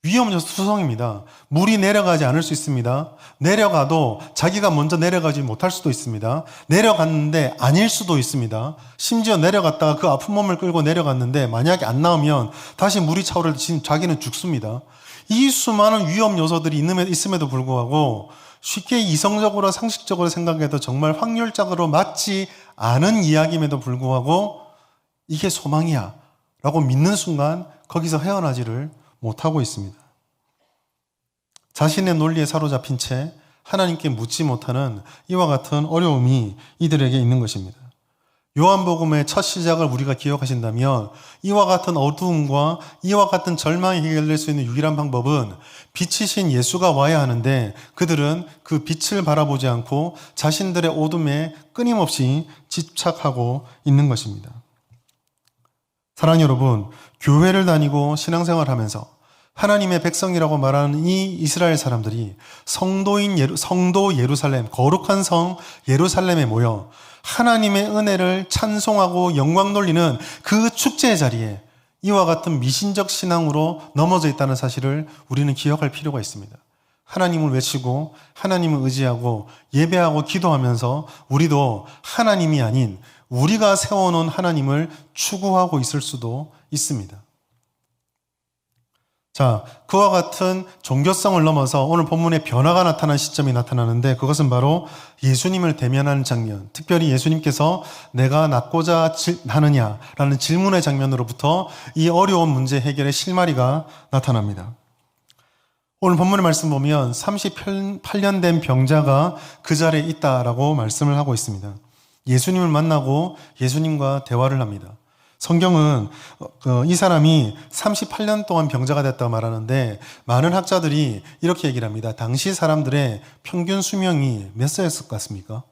위험수성입니다. 물이 내려가지 않을 수 있습니다. 내려가도 자기가 먼저 내려가지 못할 수도 있습니다. 내려갔는데 아닐 수도 있습니다. 심지어 내려갔다가 그 아픈 몸을 끌고 내려갔는데 만약에 안 나오면 다시 물이 차오를 때 자기는 죽습니다. 이 수많은 위험 요소들이 있음에도 불구하고 쉽게 이성적으로 상식적으로 생각해도 정말 확률적으로 맞지 않은 이야기임에도 불구하고 이게 소망이야 라고 믿는 순간 거기서 헤어나지를 못하고 있습니다. 자신의 논리에 사로잡힌 채 하나님께 묻지 못하는 이와 같은 어려움이 이들에게 있는 것입니다. 요한복음의 첫 시작을 우리가 기억하신다면 이와 같은 어두움과 이와 같은 절망이 해결될 수 있는 유일한 방법은 빛이신 예수가 와야 하는데 그들은 그 빛을 바라보지 않고 자신들의 어둠에 끊임없이 집착하고 있는 것입니다. 사랑하는 여러분, 교회를 다니고 신앙생활하면서 하나님의 백성이라고 말하는 이 이스라엘 사람들이 성도 예루살렘, 거룩한 성 예루살렘에 모여 하나님의 은혜를 찬송하고 영광 돌리는 그 축제의 자리에 이와 같은 미신적 신앙으로 넘어져 있다는 사실을 우리는 기억할 필요가 있습니다. 하나님을 외치고 하나님을 의지하고 예배하고 기도하면서 우리도 하나님이 아닌 우리가 세워놓은 하나님을 추구하고 있을 수도 있습니다. 자, 그와 같은 종교성을 넘어서 오늘 본문에 변화가 나타난 시점이 나타나는데 그것은 바로 예수님을 대면하는 장면, 특별히 예수님께서 내가 낫고자 하느냐라는 질문의 장면으로부터 이 어려운 문제 해결의 실마리가 나타납니다. 오늘 본문의 말씀 보면 38년 된 병자가 그 자리에 있다라고 말씀을 하고 있습니다. 예수님을 만나고 예수님과 대화를 합니다. 성경은 이 사람이 38년 동안 병자가 됐다고 말하는데 많은 학자들이 이렇게 얘기를 합니다. 당시 사람들의 평균 수명이 몇 세였을 것 같습니까?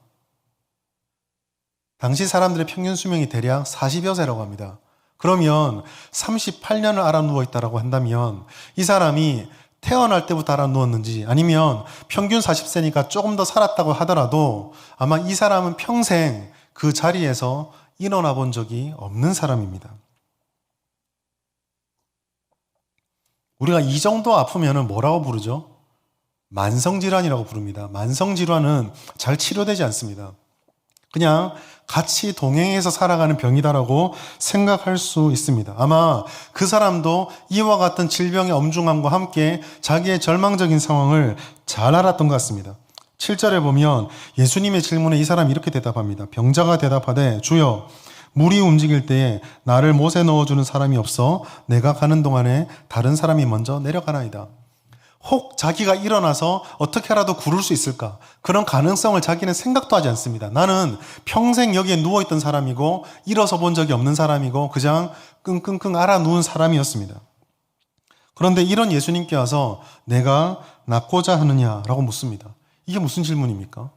당시 사람들의 평균 수명이 대략 40여 세라고 합니다. 그러면 38년을 알아 누워 있다고 한다면 이 사람이 태어날 때부터 알아 누웠는지 아니면 평균 40세니까 조금 더 살았다고 하더라도 아마 이 사람은 평생 그 자리에서 일어나 본 적이 없는 사람입니다. 우리가 이 정도 아프면 뭐라고 부르죠? 만성질환이라고 부릅니다. 만성질환은 잘 치료되지 않습니다. 그냥 같이 동행해서 살아가는 병이다라고 생각할 수 있습니다. 아마 그 사람도 이와 같은 질병의 엄중함과 함께 자기의 절망적인 상황을 잘 알았던 것 같습니다. 7절에 보면 예수님의 질문에 이 사람이 이렇게 대답합니다. 병자가 대답하되 주여 물이 움직일 때에 나를 못에 넣어주는 사람이 없어 내가 가는 동안에 다른 사람이 먼저 내려가나이다. 혹 자기가 일어나서 어떻게라도 구를 수 있을까? 그런 가능성을 자기는 생각도 하지 않습니다. 나는 평생 여기에 누워있던 사람이고 일어서 본 적이 없는 사람이고 그냥 끙끙끙 앓아 누운 사람이었습니다. 그런데 이런 예수님께 와서 내가 낫고자 하느냐라고 묻습니다. 이게 무슨 질문입니까?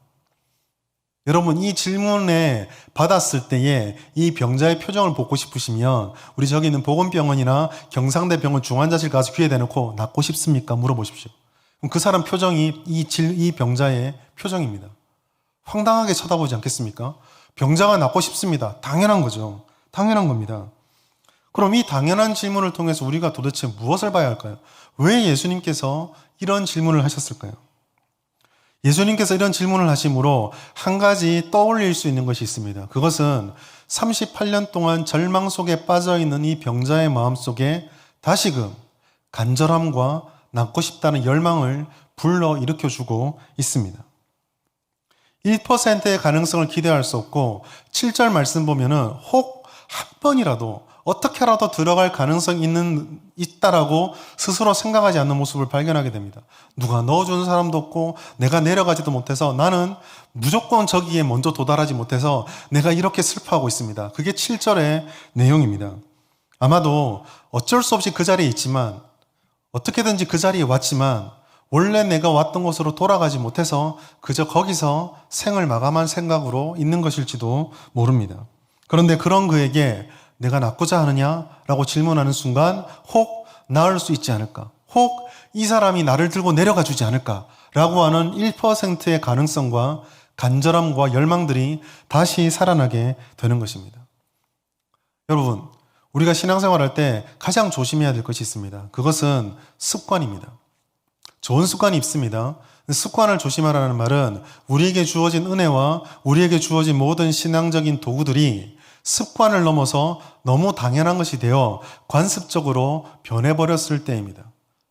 여러분, 이 질문에 받았을 때에 이 병자의 표정을 보고 싶으시면 우리 저기 있는 보건병원이나 경상대 병원 중환자실 가서 귀에 대놓고 낫고 싶습니까? 물어보십시오. 그럼 그 사람 표정이 이 병자의 표정입니다. 황당하게 쳐다보지 않겠습니까? 병자가 낫고 싶습니다. 당연한 거죠. 당연한 겁니다. 그럼 이 당연한 질문을 통해서 우리가 도대체 무엇을 봐야 할까요? 왜 예수님께서 이런 질문을 하셨을까요? 예수님께서 이런 질문을 하심으로 한 가지 떠올릴 수 있는 것이 있습니다. 그것은 38년 동안 절망 속에 빠져있는 이 병자의 마음속에 다시금 간절함과 낫고 싶다는 열망을 불러일으켜주고 있습니다. 1%의 가능성을 기대할 수 없고 7절 말씀 보면은 혹 한 번이라도 어떻게라도 들어갈 가능성이 있다라고 스스로 생각하지 않는 모습을 발견하게 됩니다. 누가 넣어주는 사람도 없고 내가 내려가지도 못해서 나는 무조건 저기에 먼저 도달하지 못해서 내가 이렇게 슬퍼하고 있습니다. 그게 7절의 내용입니다. 아마도 어쩔 수 없이 그 자리에 있지만 어떻게든지 그 자리에 왔지만 원래 내가 왔던 곳으로 돌아가지 못해서 그저 거기서 생을 마감한 생각으로 있는 것일지도 모릅니다. 그런데 그런 그에게 내가 낫고자 하느냐라고 질문하는 순간 혹 나을 수 있지 않을까? 혹 이 사람이 나를 들고 내려가 주지 않을까라고 하는 1%의 가능성과 간절함과 열망들이 다시 살아나게 되는 것입니다. 여러분, 우리가 신앙생활할 때 가장 조심해야 될 것이 있습니다. 그것은 습관입니다. 좋은 습관이 있습니다. 습관을 조심하라는 말은 우리에게 주어진 은혜와 우리에게 주어진 모든 신앙적인 도구들이 습관을 넘어서 너무 당연한 것이 되어 관습적으로 변해버렸을 때입니다.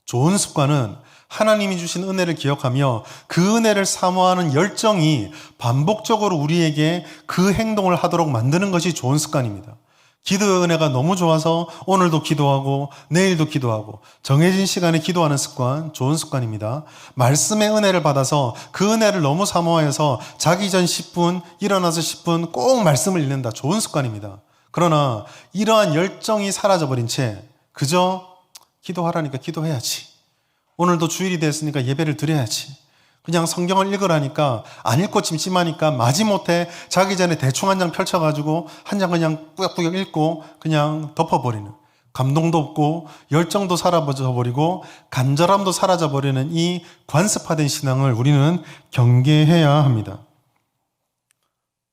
좋은 습관은 하나님이 주신 은혜를 기억하며 그 은혜를 사모하는 열정이 반복적으로 우리에게 그 행동을 하도록 만드는 것이 좋은 습관입니다. 기도의 은혜가 너무 좋아서 오늘도 기도하고 내일도 기도하고 정해진 시간에 기도하는 습관, 좋은 습관입니다. 말씀의 은혜를 받아서 그 은혜를 너무 사모해서 자기 전 10분, 일어나서 10분 꼭 말씀을 읽는다. 좋은 습관입니다. 그러나 이러한 열정이 사라져버린 채 그저 기도하라니까 기도해야지. 오늘도 주일이 됐으니까 예배를 드려야지. 그냥 성경을 읽으라니까 안 읽고 찜찜하니까 마지못해 자기 전에 대충 한 장 펼쳐가지고 한 장 그냥 꾸역꾸역 읽고 그냥 덮어버리는, 감동도 없고 열정도 사라져버리고 간절함도 사라져버리는 이 관습화된 신앙을 우리는 경계해야 합니다.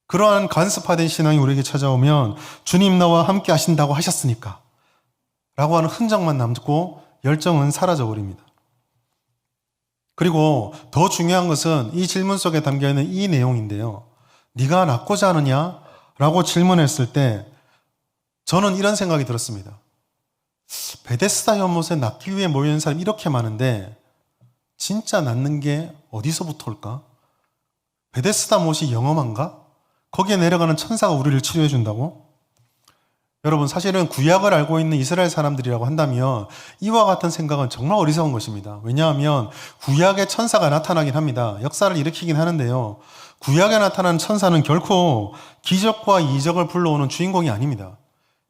그러한 관습화된 신앙이 우리에게 찾아오면 주님 나와 함께 하신다고 하셨으니까 라고 하는 흔적만 남고 열정은 사라져버립니다. 그리고 더 중요한 것은 이 질문 속에 담겨있는 이 내용인데요. 네가 낫고자 하느냐? 라고 질문했을 때 저는 이런 생각이 들었습니다. 베데스다 연못에 낫기 위해 모여있는 사람이 이렇게 많은데 진짜 낫는 게 어디서부터 올까? 베데스다 못이 영험한가? 거기에 내려가는 천사가 우리를 치료해 준다고? 여러분, 사실은 구약을 알고 있는 이스라엘 사람들이라고 한다면 이와 같은 생각은 정말 어리석은 것입니다. 왜냐하면 구약에 천사가 나타나긴 합니다. 역사를 일으키긴 하는데요. 구약에 나타나는 천사는 결코 기적과 이적을 불러오는 주인공이 아닙니다.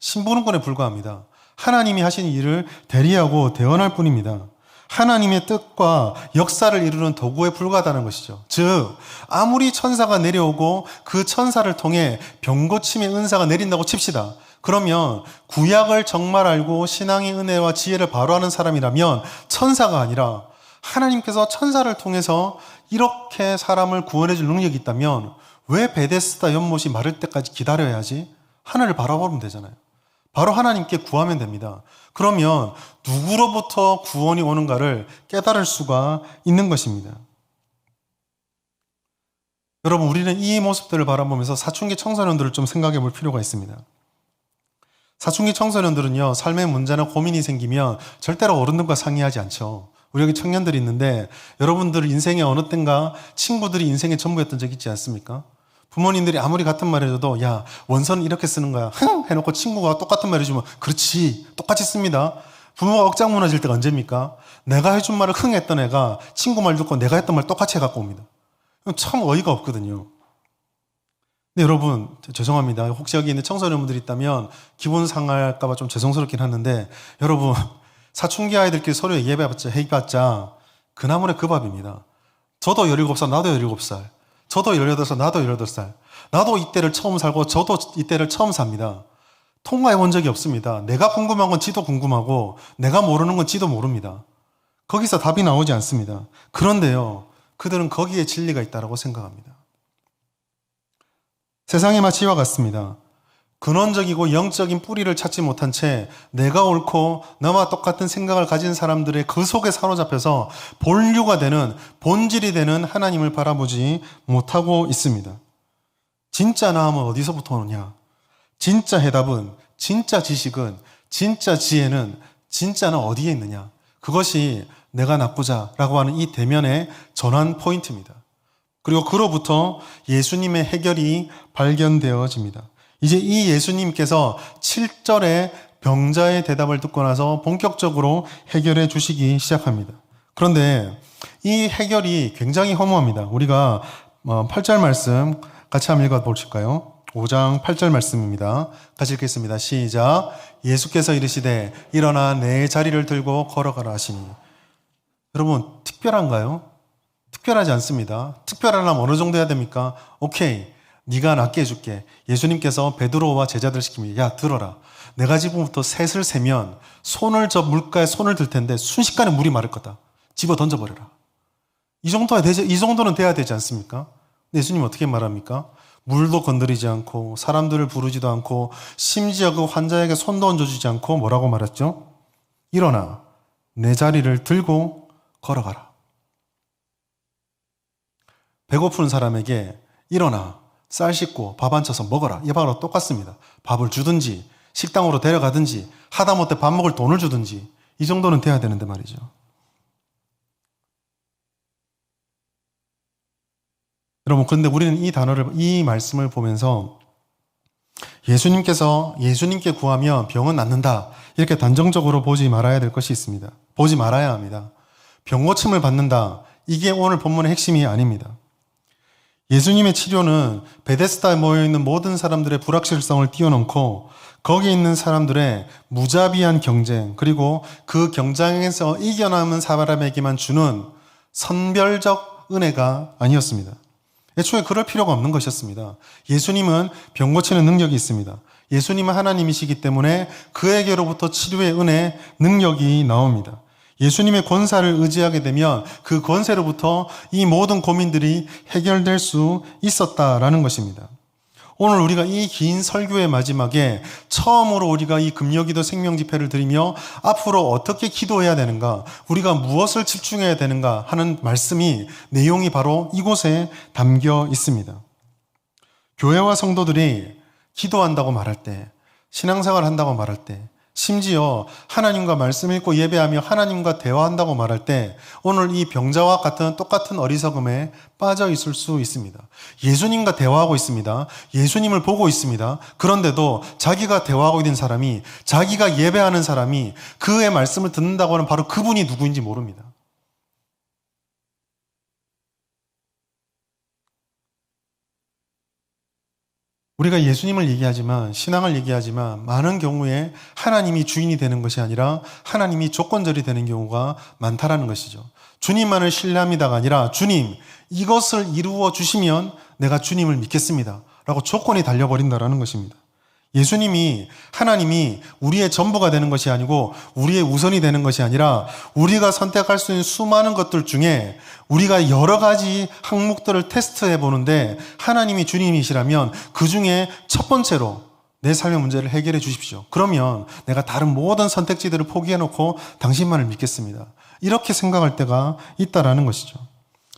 심부름꾼에 불과합니다. 하나님이 하신 일을 대리하고 대언할 뿐입니다. 하나님의 뜻과 역사를 이루는 도구에 불과하다는 것이죠. 즉, 아무리 천사가 내려오고 그 천사를 통해 병고침의 은사가 내린다고 칩시다. 그러면 구약을 정말 알고 신앙의 은혜와 지혜를 바로 아는 사람이라면 천사가 아니라 하나님께서 천사를 통해서 이렇게 사람을 구원해 줄 능력이 있다면 왜 베데스다 연못이 마를 때까지 기다려야 하지? 하늘을 바라보면 되잖아요. 바로 하나님께 구하면 됩니다. 그러면 누구로부터 구원이 오는가를 깨달을 수가 있는 것입니다. 여러분, 우리는 이 모습들을 바라보면서 사춘기 청소년들을 좀 생각해 볼 필요가 있습니다. 사춘기 청소년들은요, 삶의 문제나 고민이 생기면 절대로 어른들과 상의하지 않죠. 우리 여기 청년들이 있는데 여러분들 인생의 어느 땐가 친구들이 인생의 전부였던 적 있지 않습니까? 부모님들이 아무리 같은 말 해줘도 야, 원서는 이렇게 쓰는 거야 해놓고 친구가 똑같은 말 해주면 그렇지, 똑같이 씁니다. 부모가 억장 무너질 때가 언제입니까? 내가 해준 말을 했던 애가 친구 말 듣고 내가 했던 말 똑같이 해갖고 옵니다. 참 어이가 없거든요. 근데 여러분, 죄송합니다. 혹시 여기 있는 청소년분들이 있다면 기분 상할까봐 좀 죄송스럽긴 하는데, 여러분, 사춘기 아이들끼리 서로 얘기해봤자 그 나물의 그 밥입니다. 저도 17살, 나도 17살. 저도 18살, 나도 18살. 나도 이때를 처음 살고 저도 이때를 처음 삽니다. 통과해 본 적이 없습니다. 내가 궁금한 건 지도 궁금하고 내가 모르는 건 지도 모릅니다. 거기서 답이 나오지 않습니다. 그런데요, 그들은 거기에 진리가 있다고 생각합니다. 세상의 마치 이와 같습니다. 근원적이고 영적인 뿌리를 찾지 못한 채 내가 옳고 나와 똑같은 생각을 가진 사람들의 그 속에 사로잡혀서 본류가 되는, 본질이 되는 하나님을 바라보지 못하고 있습니다. 진짜 나음은 어디서부터 오느냐? 진짜 해답은, 진짜 지식은, 진짜 지혜는, 진짜는 어디에 있느냐? 그것이 내가 낫고자 라고 하는 이 대면의 전환 포인트입니다. 그리고 그로부터 예수님의 해결이 발견되어집니다. 이제 이 예수님께서 7절의 병자의 대답을 듣고 나서 본격적으로 해결해 주시기 시작합니다. 그런데 이 해결이 굉장히 허무합니다. 우리가 8절 말씀 같이 한번 읽어보실까요? 5장 8절 말씀입니다. 같이 읽겠습니다. 시작. 예수께서 이르시되 일어나 내 자리를 들고 걸어가라 하시니. 여러분, 특별한가요? 특별하지 않습니다. 특별하려면 어느 정도 해야 됩니까? 오케이, 네가 낫게 해줄게. 예수님께서 베드로와 제자들 시킵니다. 야, 들어라. 내가 지금부터 셋을 세면 손을 저 물가에 손을 들 텐데 순식간에 물이 마를 거다. 집어 던져버려라. 이 정도는 돼야 되지 않습니까? 예수님 어떻게 말합니까? 물도 건드리지 않고 사람들을 부르지도 않고 심지어 그 환자에게 손도 얹어주지 않고 뭐라고 말했죠? 일어나 내 자리를 들고 걸어가라. 배고픈 사람에게 일어나 쌀 씻고 밥 안 쳐서 먹어라. 이 바로 똑같습니다. 밥을 주든지 식당으로 데려가든지 하다못해 밥 먹을 돈을 주든지 이 정도는 돼야 되는데 말이죠. 여러분, 그런데 우리는 이 단어를, 이 말씀을 보면서 예수님께 구하면 병은 낫는다. 이렇게 단정적으로 보지 말아야 될 것이 있습니다. 보지 말아야 합니다. 병 고침을 받는다. 이게 오늘 본문의 핵심이 아닙니다. 예수님의 치료는 베데스다에 모여있는 모든 사람들의 불확실성을 뛰어넘고 거기 있는 사람들의 무자비한 경쟁, 그리고 그 경쟁에서 이겨남은 사람에게만 주는 선별적 은혜가 아니었습니다. 애초에 그럴 필요가 없는 것이었습니다. 예수님은 병 고치는 능력이 있습니다. 예수님은 하나님이시기 때문에 그에게로부터 치료의 은혜, 능력이 나옵니다. 예수님의 권세를 의지하게 되면 그 권세로부터 이 모든 고민들이 해결될 수 있었다라는 것입니다. 오늘 우리가 이 긴 설교의 마지막에 처음으로 우리가 이 금요기도 생명집회를 드리며 앞으로 어떻게 기도해야 되는가, 우리가 무엇을 집중해야 되는가 하는 말씀이, 내용이 바로 이곳에 담겨 있습니다. 교회와 성도들이 기도한다고 말할 때, 신앙생활 한다고 말할 때, 심지어 하나님과 말씀 읽고 예배하며 하나님과 대화한다고 말할 때 오늘 이 병자와 같은 똑같은 어리석음에 빠져 있을 수 있습니다. 예수님과 대화하고 있습니다. 예수님을 보고 있습니다. 그런데도 자기가 대화하고 있는 사람이, 자기가 예배하는 사람이 그의 말씀을 듣는다고 하는 바로 그분이 누구인지 모릅니다. 우리가 예수님을 얘기하지만, 신앙을 얘기하지만 많은 경우에 하나님이 주인이 되는 것이 아니라 하나님이 조건절이 되는 경우가 많다라는 것이죠. 주님만을 신뢰합니다가 아니라 주님, 이것을 이루어 주시면 내가 주님을 믿겠습니다 라고 조건이 달려버린다라는 것입니다. 예수님이, 하나님이 우리의 전부가 되는 것이 아니고 우리의 우선이 되는 것이 아니라 우리가 선택할 수 있는 수많은 것들 중에 우리가 여러 가지 항목들을 테스트해 보는데 하나님이 주님이시라면 그 중에 첫 번째로 내 삶의 문제를 해결해 주십시오. 그러면 내가 다른 모든 선택지들을 포기해 놓고 당신만을 믿겠습니다. 이렇게 생각할 때가 있다라는 것이죠.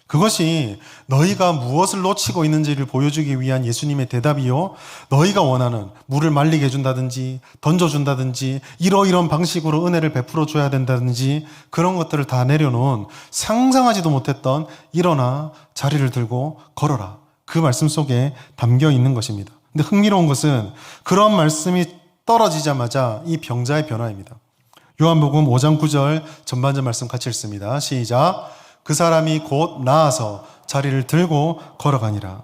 그것이 너희가 무엇을 놓치고 있는지를 보여주기 위한 예수님의 대답이요, 너희가 원하는 물을 말리게 해준다든지 던져준다든지 이러이러한 방식으로 은혜를 베풀어 줘야 된다든지 그런 것들을 다 내려놓은, 상상하지도 못했던 일어나 자리를 들고 걸어라, 그 말씀 속에 담겨 있는 것입니다. 근데 흥미로운 것은 그런 말씀이 떨어지자마자 이 병자의 변화입니다. 요한복음 5장 9절 전반전 말씀 같이 읽습니다. 시작. 그 사람이 곧 나아서 자리를 들고 걸어가니라.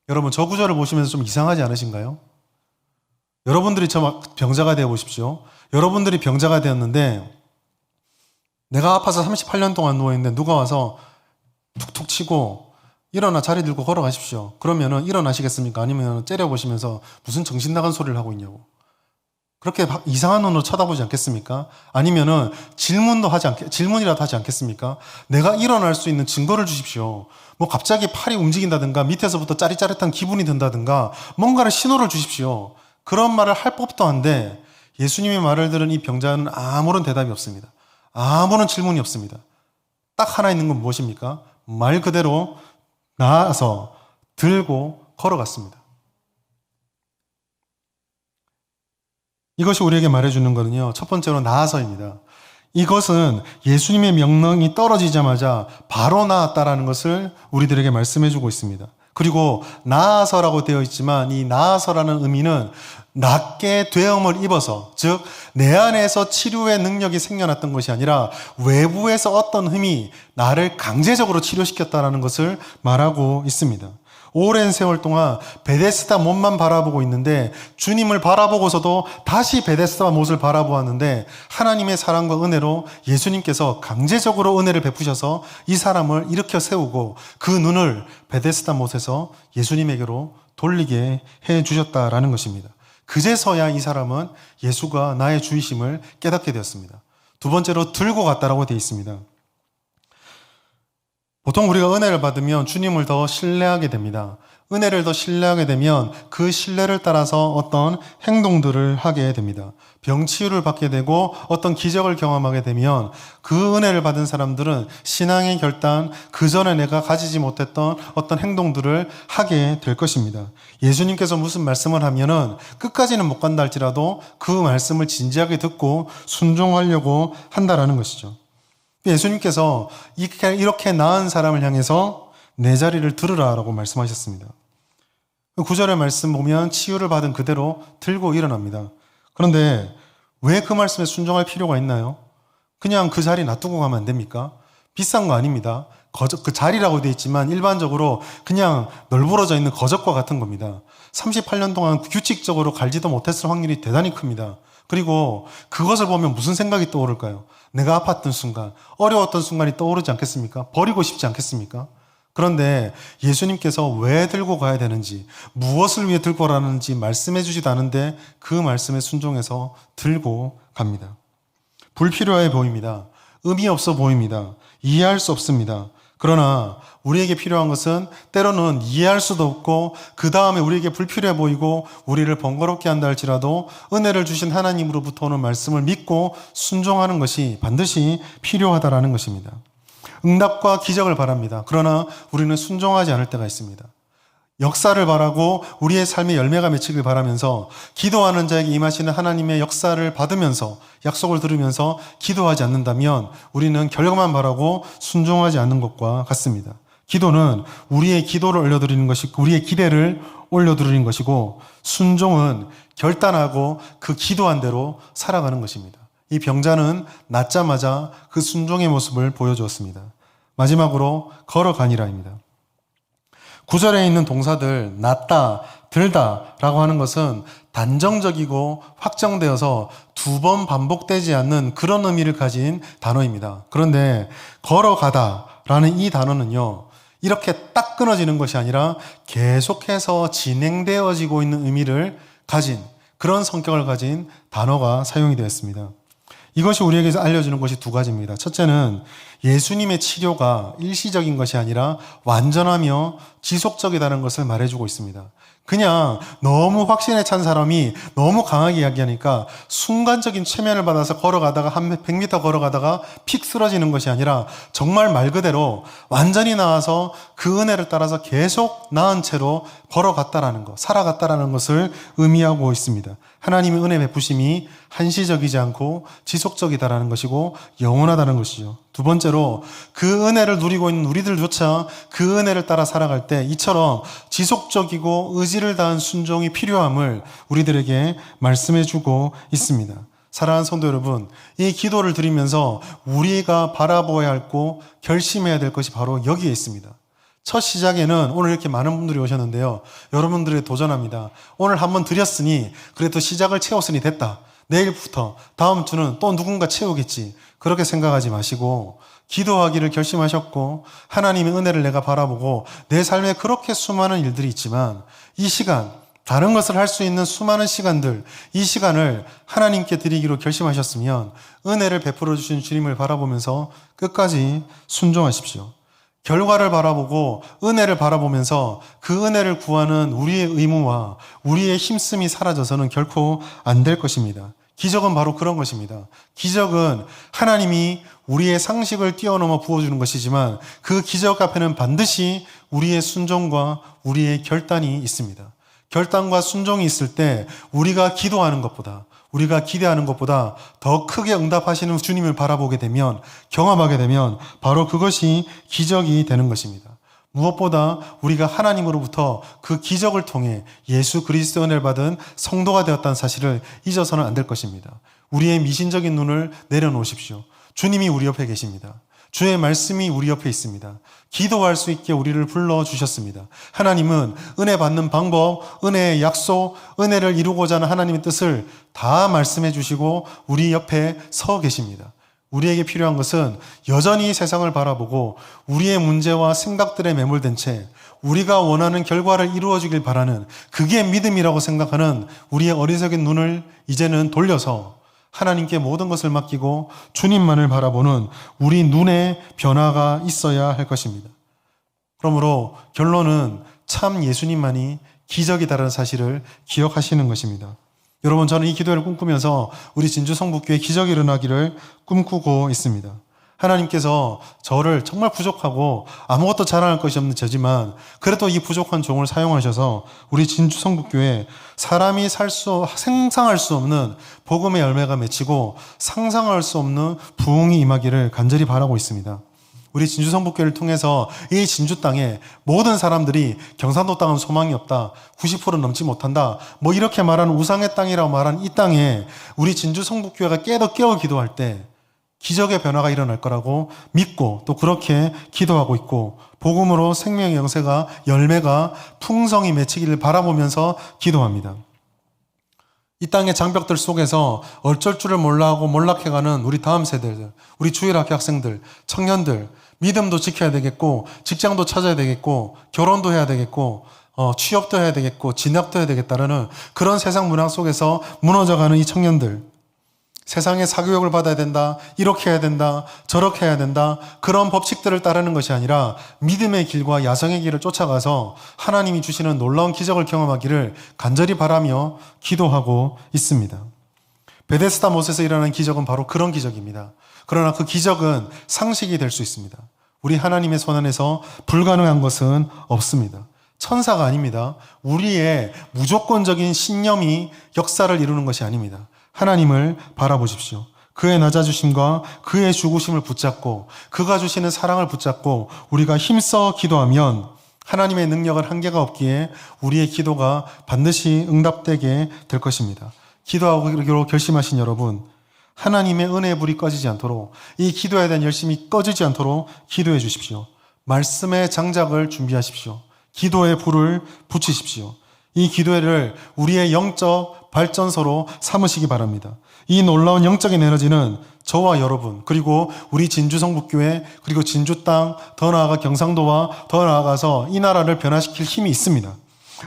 여러분, 저 구절을 보시면서 좀 이상하지 않으신가요? 여러분들이 저 병자가 되어 보십시오. 여러분들이 병자가 되었는데 내가 아파서 38년 동안 누워있는데 누가 와서 툭툭 치고 일어나 자리 들고 걸어가십시오. 그러면은 일어나시겠습니까? 아니면 째려보시면서 무슨 정신 나간 소리를 하고 있냐고. 그렇게 이상한 눈으로 쳐다보지 않겠습니까? 아니면은 질문이라도 하지 않겠습니까? 내가 일어날 수 있는 증거를 주십시오. 뭐 갑자기 팔이 움직인다든가 밑에서부터 짜릿짜릿한 기분이 든다든가 뭔가를 신호를 주십시오. 그런 말을 할 법도 한데 예수님의 말을 들은 이 병자는 아무런 대답이 없습니다. 아무런 질문이 없습니다. 딱 하나 있는 건 무엇입니까? 말 그대로 나아서 들고 걸어갔습니다. 이것이 우리에게 말해주는 거는요, 첫 번째로 나아서입니다. 이것은 예수님의 명령이 떨어지자마자 바로 나았다라는 것을 우리들에게 말씀해주고 있습니다. 그리고 나아서라고 되어 있지만 이 나아서라는 의미는 낫게 되음을 입어서, 즉 내 안에서 치료의 능력이 생겨났던 것이 아니라 외부에서 어떤 힘이 나를 강제적으로 치료시켰다라는 것을 말하고 있습니다. 오랜 세월 동안 베데스다 못만 바라보고 있는데 주님을 바라보고서도 다시 베데스다 못을 바라보았는데 하나님의 사랑과 은혜로 예수님께서 강제적으로 은혜를 베푸셔서 이 사람을 일으켜 세우고 그 눈을 베데스다 못에서 예수님에게로 돌리게 해 주셨다라는 것입니다. 그제서야 이 사람은 예수가 나의 주이심을 깨닫게 되었습니다. 두 번째로 들고 갔다라고 되어 있습니다. 보통 우리가 은혜를 받으면 주님을 더 신뢰하게 됩니다. 은혜를 더 신뢰하게 되면 그 신뢰를 따라서 어떤 행동들을 하게 됩니다. 병치유를 받게 되고 어떤 기적을 경험하게 되면 그 은혜를 받은 사람들은 신앙의 결단, 그 전에 내가 가지지 못했던 어떤 행동들을 하게 될 것입니다. 예수님께서 무슨 말씀을 하면은 끝까지는 못 간다 할지라도 그 말씀을 진지하게 듣고 순종하려고 한다라는 것이죠. 예수님께서 이렇게 나은 사람을 향해서 내 자리를 들으라 라고 말씀하셨습니다. 구절의 말씀 보면 치유를 받은 그대로 들고 일어납니다. 그런데 왜 그 말씀에 순종할 필요가 있나요? 그냥 그 자리 놔두고 가면 안 됩니까? 비싼 거 아닙니다. 그 자리라고 되어 있지만 일반적으로 그냥 널브러져 있는 거적과 같은 겁니다. 38년 동안 규칙적으로 갈지도 못했을 확률이 대단히 큽니다. 그리고 그것을 보면 무슨 생각이 떠오를까요? 내가 아팠던 순간, 어려웠던 순간이 떠오르지 않겠습니까? 버리고 싶지 않겠습니까? 그런데 예수님께서 왜 들고 가야 되는지, 무엇을 위해 들고 가라는지 말씀해 주지도 않은데 그 말씀에 순종해서 들고 갑니다. 불필요해 보입니다. 의미 없어 보입니다. 이해할 수 없습니다. 그러나 우리에게 필요한 것은 때로는 이해할 수도 없고 그 다음에 우리에게 불필요해 보이고 우리를 번거롭게 한다 할지라도 은혜를 주신 하나님으로부터 오는 말씀을 믿고 순종하는 것이 반드시 필요하다라는 것입니다. 응답과 기적을 바랍니다. 그러나 우리는 순종하지 않을 때가 있습니다. 역사를 바라고 우리의 삶의 열매가 맺히길 바라면서 기도하는 자에게 임하시는 하나님의 역사를 받으면서 약속을 들으면서 기도하지 않는다면 우리는 결과만 바라고 순종하지 않는 것과 같습니다. 기도는 우리의 기도를 올려드리는 것이고 우리의 기대를 올려드리는 것이고 순종은 결단하고 그 기도한 대로 살아가는 것입니다. 이 병자는 낫자마자 그 순종의 모습을 보여주었습니다. 마지막으로 걸어가니라입니다. 9절에 있는 동사들 낫다, 들다 라고 하는 것은 단정적이고 확정되어서 두 번 반복되지 않는 그런 의미를 가진 단어입니다. 그런데 걸어가다 라는 이 단어는요, 이렇게 딱 끊어지는 것이 아니라 계속해서 진행되어지고 있는 의미를 가진 그런 성격을 가진 단어가 사용이 되었습니다. 이것이 우리에게 알려주는 것이 두 가지입니다. 첫째는 예수님의 치료가 일시적인 것이 아니라 완전하며 지속적이라는 것을 말해주고 있습니다. 그냥 너무 확신에 찬 사람이 너무 강하게 이야기하니까 순간적인 최면을 받아서 걸어가다가 한 100m 걸어가다가 픽 쓰러지는 것이 아니라 정말 말 그대로 완전히 나아서 그 은혜를 따라서 계속 나은 채로 걸어갔다라는 것, 살아갔다라는 것을 의미하고 있습니다. 하나님의 은혜 베푸심이 한시적이지 않고 지속적이다라는 것이고 영원하다는 것이죠. 두 번째로 그 은혜를 누리고 있는 우리들조차 그 은혜를 따라 살아갈 때 이처럼 지속적이고 의지를 다한 순종이 필요함을 우리들에게 말씀해주고 있습니다. 사랑하는 성도 여러분, 이 기도를 드리면서 우리가 바라보아야 하고 결심해야 될 것이 바로 여기에 있습니다. 첫 시작에는 오늘 이렇게 많은 분들이 오셨는데요. 여러분들에 도전합니다. 오늘 한번 드렸으니 그래도 시작을 채웠으니 됐다. 내일부터 다음 주는 또 누군가 채우겠지. 그렇게 생각하지 마시고 기도하기를 결심하셨고 하나님의 은혜를 내가 바라보고 내 삶에 그렇게 수많은 일들이 있지만 이 시간, 다른 것을 할 수 있는 수많은 시간들, 이 시간을 하나님께 드리기로 결심하셨으면 은혜를 베풀어 주신 주님을 바라보면서 끝까지 순종하십시오. 결과를 바라보고 은혜를 바라보면서 그 은혜를 구하는 우리의 의무와 우리의 힘씀이 사라져서는 결코 안 될 것입니다. 기적은 바로 그런 것입니다. 기적은 하나님이 우리의 상식을 뛰어넘어 부어주는 것이지만 그 기적 앞에는 반드시 우리의 순종과 우리의 결단이 있습니다. 결단과 순종이 있을 때 우리가 기도하는 것보다 우리가 기대하는 것보다 더 크게 응답하시는 주님을 바라보게 되면 경험하게 되면 바로 그것이 기적이 되는 것입니다. 무엇보다 우리가 하나님으로부터 그 기적을 통해 예수 그리스도 은혜를 받은 성도가 되었다는 사실을 잊어서는 안 될 것입니다. 우리의 미신적인 눈을 내려놓으십시오. 주님이 우리 옆에 계십니다. 주의 말씀이 우리 옆에 있습니다. 기도할 수 있게 우리를 불러주셨습니다. 하나님은 은혜 받는 방법, 은혜의 약속, 은혜를 이루고자 하는 하나님의 뜻을 다 말씀해 주시고 우리 옆에 서 계십니다. 우리에게 필요한 것은 여전히 세상을 바라보고 우리의 문제와 생각들에 매몰된 채 우리가 원하는 결과를 이루어주길 바라는 그게 믿음이라고 생각하는 우리의 어리석은 눈을 이제는 돌려서 하나님께 모든 것을 맡기고 주님만을 바라보는 우리 눈에 변화가 있어야 할 것입니다. 그러므로 결론은 참 예수님만이 기적이다라는 사실을 기억하시는 것입니다. 여러분, 저는 이 기도를 꿈꾸면서 우리 진주 성북교회 기적이 일어나기를 꿈꾸고 있습니다. 하나님께서 저를 정말 부족하고 아무것도 자랑할 것이 없는 저지만 그래도 이 부족한 종을 사용하셔서 우리 진주 성북교회 사람이 상상할 수 없는 복음의 열매가 맺히고 상상할 수 없는 부흥이 임하기를 간절히 바라고 있습니다. 우리 진주 성북교회를 통해서 이 진주 땅에 모든 사람들이 경상도 땅은 소망이 없다, 90% 넘지 못한다, 뭐 이렇게 말하는 우상의 땅이라고 말하는 이 땅에 우리 진주 성북교회가 깨어 기도할 때 기적의 변화가 일어날 거라고 믿고 또 그렇게 기도하고 있고, 복음으로 생명의 영세가 열매가 풍성히 맺히기를 바라보면서 기도합니다. 이 땅의 장벽들 속에서 어쩔 줄을 몰라하고 몰락해가는 우리 다음 세대들, 우리 주일학교 학생들, 청년들, 믿음도 지켜야 되겠고, 직장도 찾아야 되겠고, 결혼도 해야 되겠고, 취업도 해야 되겠고, 진학도 해야 되겠다라는 그런 세상 문화 속에서 무너져가는 이 청년들, 세상에 사교육을 받아야 된다, 이렇게 해야 된다, 저렇게 해야 된다, 그런 법칙들을 따르는 것이 아니라 믿음의 길과 야성의 길을 쫓아가서 하나님이 주시는 놀라운 기적을 경험하기를 간절히 바라며 기도하고 있습니다. 베데스다 못에서 일어난 기적은 바로 그런 기적입니다. 그러나 그 기적은 상식이 될 수 있습니다. 우리 하나님의 손 안에서 불가능한 것은 없습니다. 천사가 아닙니다. 우리의 무조건적인 신념이 역사를 이루는 것이 아닙니다. 하나님을 바라보십시오. 그의 낮아주심과 그의 죽으심을 붙잡고 그가 주시는 사랑을 붙잡고 우리가 힘써 기도하면 하나님의 능력은 한계가 없기에 우리의 기도가 반드시 응답되게 될 것입니다. 기도하기로 결심하신 여러분, 하나님의 은혜의 불이 꺼지지 않도록, 이 기도에 대한 열심이 꺼지지 않도록 기도해 주십시오. 말씀의 장작을 준비하십시오. 기도의 불을 붙이십시오. 이 기도회를 우리의 영적 발전소로 삼으시기 바랍니다. 이 놀라운 영적인 에너지는 저와 여러분, 그리고 우리 진주 성북교회, 그리고 진주 땅, 더 나아가 경상도와 더 나아가서 이 나라를 변화시킬 힘이 있습니다.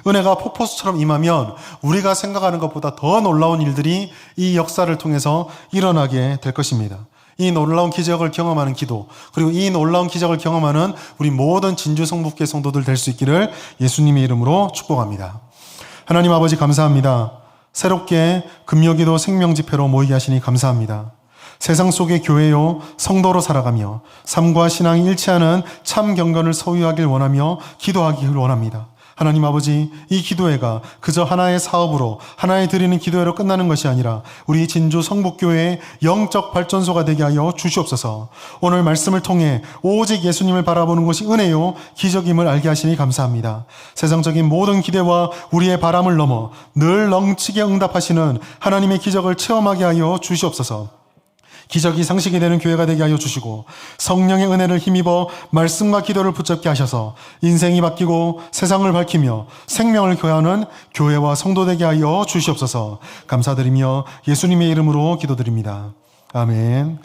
은혜가 폭포수처럼 임하면 우리가 생각하는 것보다 더 놀라운 일들이 이 역사를 통해서 일어나게 될 것입니다. 이 놀라운 기적을 경험하는 기도, 그리고 이 놀라운 기적을 경험하는 우리 모든 진주 성북교회 성도들 될 수 있기를 예수님의 이름으로 축복합니다. 하나님 아버지 감사합니다. 새롭게 금요기도 생명집회로 모이게 하시니 감사합니다. 세상 속의 교회요 성도로 살아가며 삶과 신앙이 일치하는 참 경건을 소유하길 원하며 기도하기를 원합니다. 하나님 아버지, 이 기도회가 그저 하나의 사업으로, 하나의 드리는 기도회로 끝나는 것이 아니라 우리 진주 성북교회의 영적 발전소가 되게 하여 주시옵소서. 오늘 말씀을 통해 오직 예수님을 바라보는 것이 은혜요 기적임을 알게 하시니 감사합니다. 세상적인 모든 기대와 우리의 바람을 넘어 늘 넘치게 응답하시는 하나님의 기적을 체험하게 하여 주시옵소서. 기적이 상식이 되는 교회가 되게 하여 주시고 성령의 은혜를 힘입어 말씀과 기도를 붙잡게 하셔서 인생이 바뀌고 세상을 밝히며 생명을 교회하는 교회와 성도 되게 하여 주시옵소서. 감사드리며 예수님의 이름으로 기도드립니다. 아멘.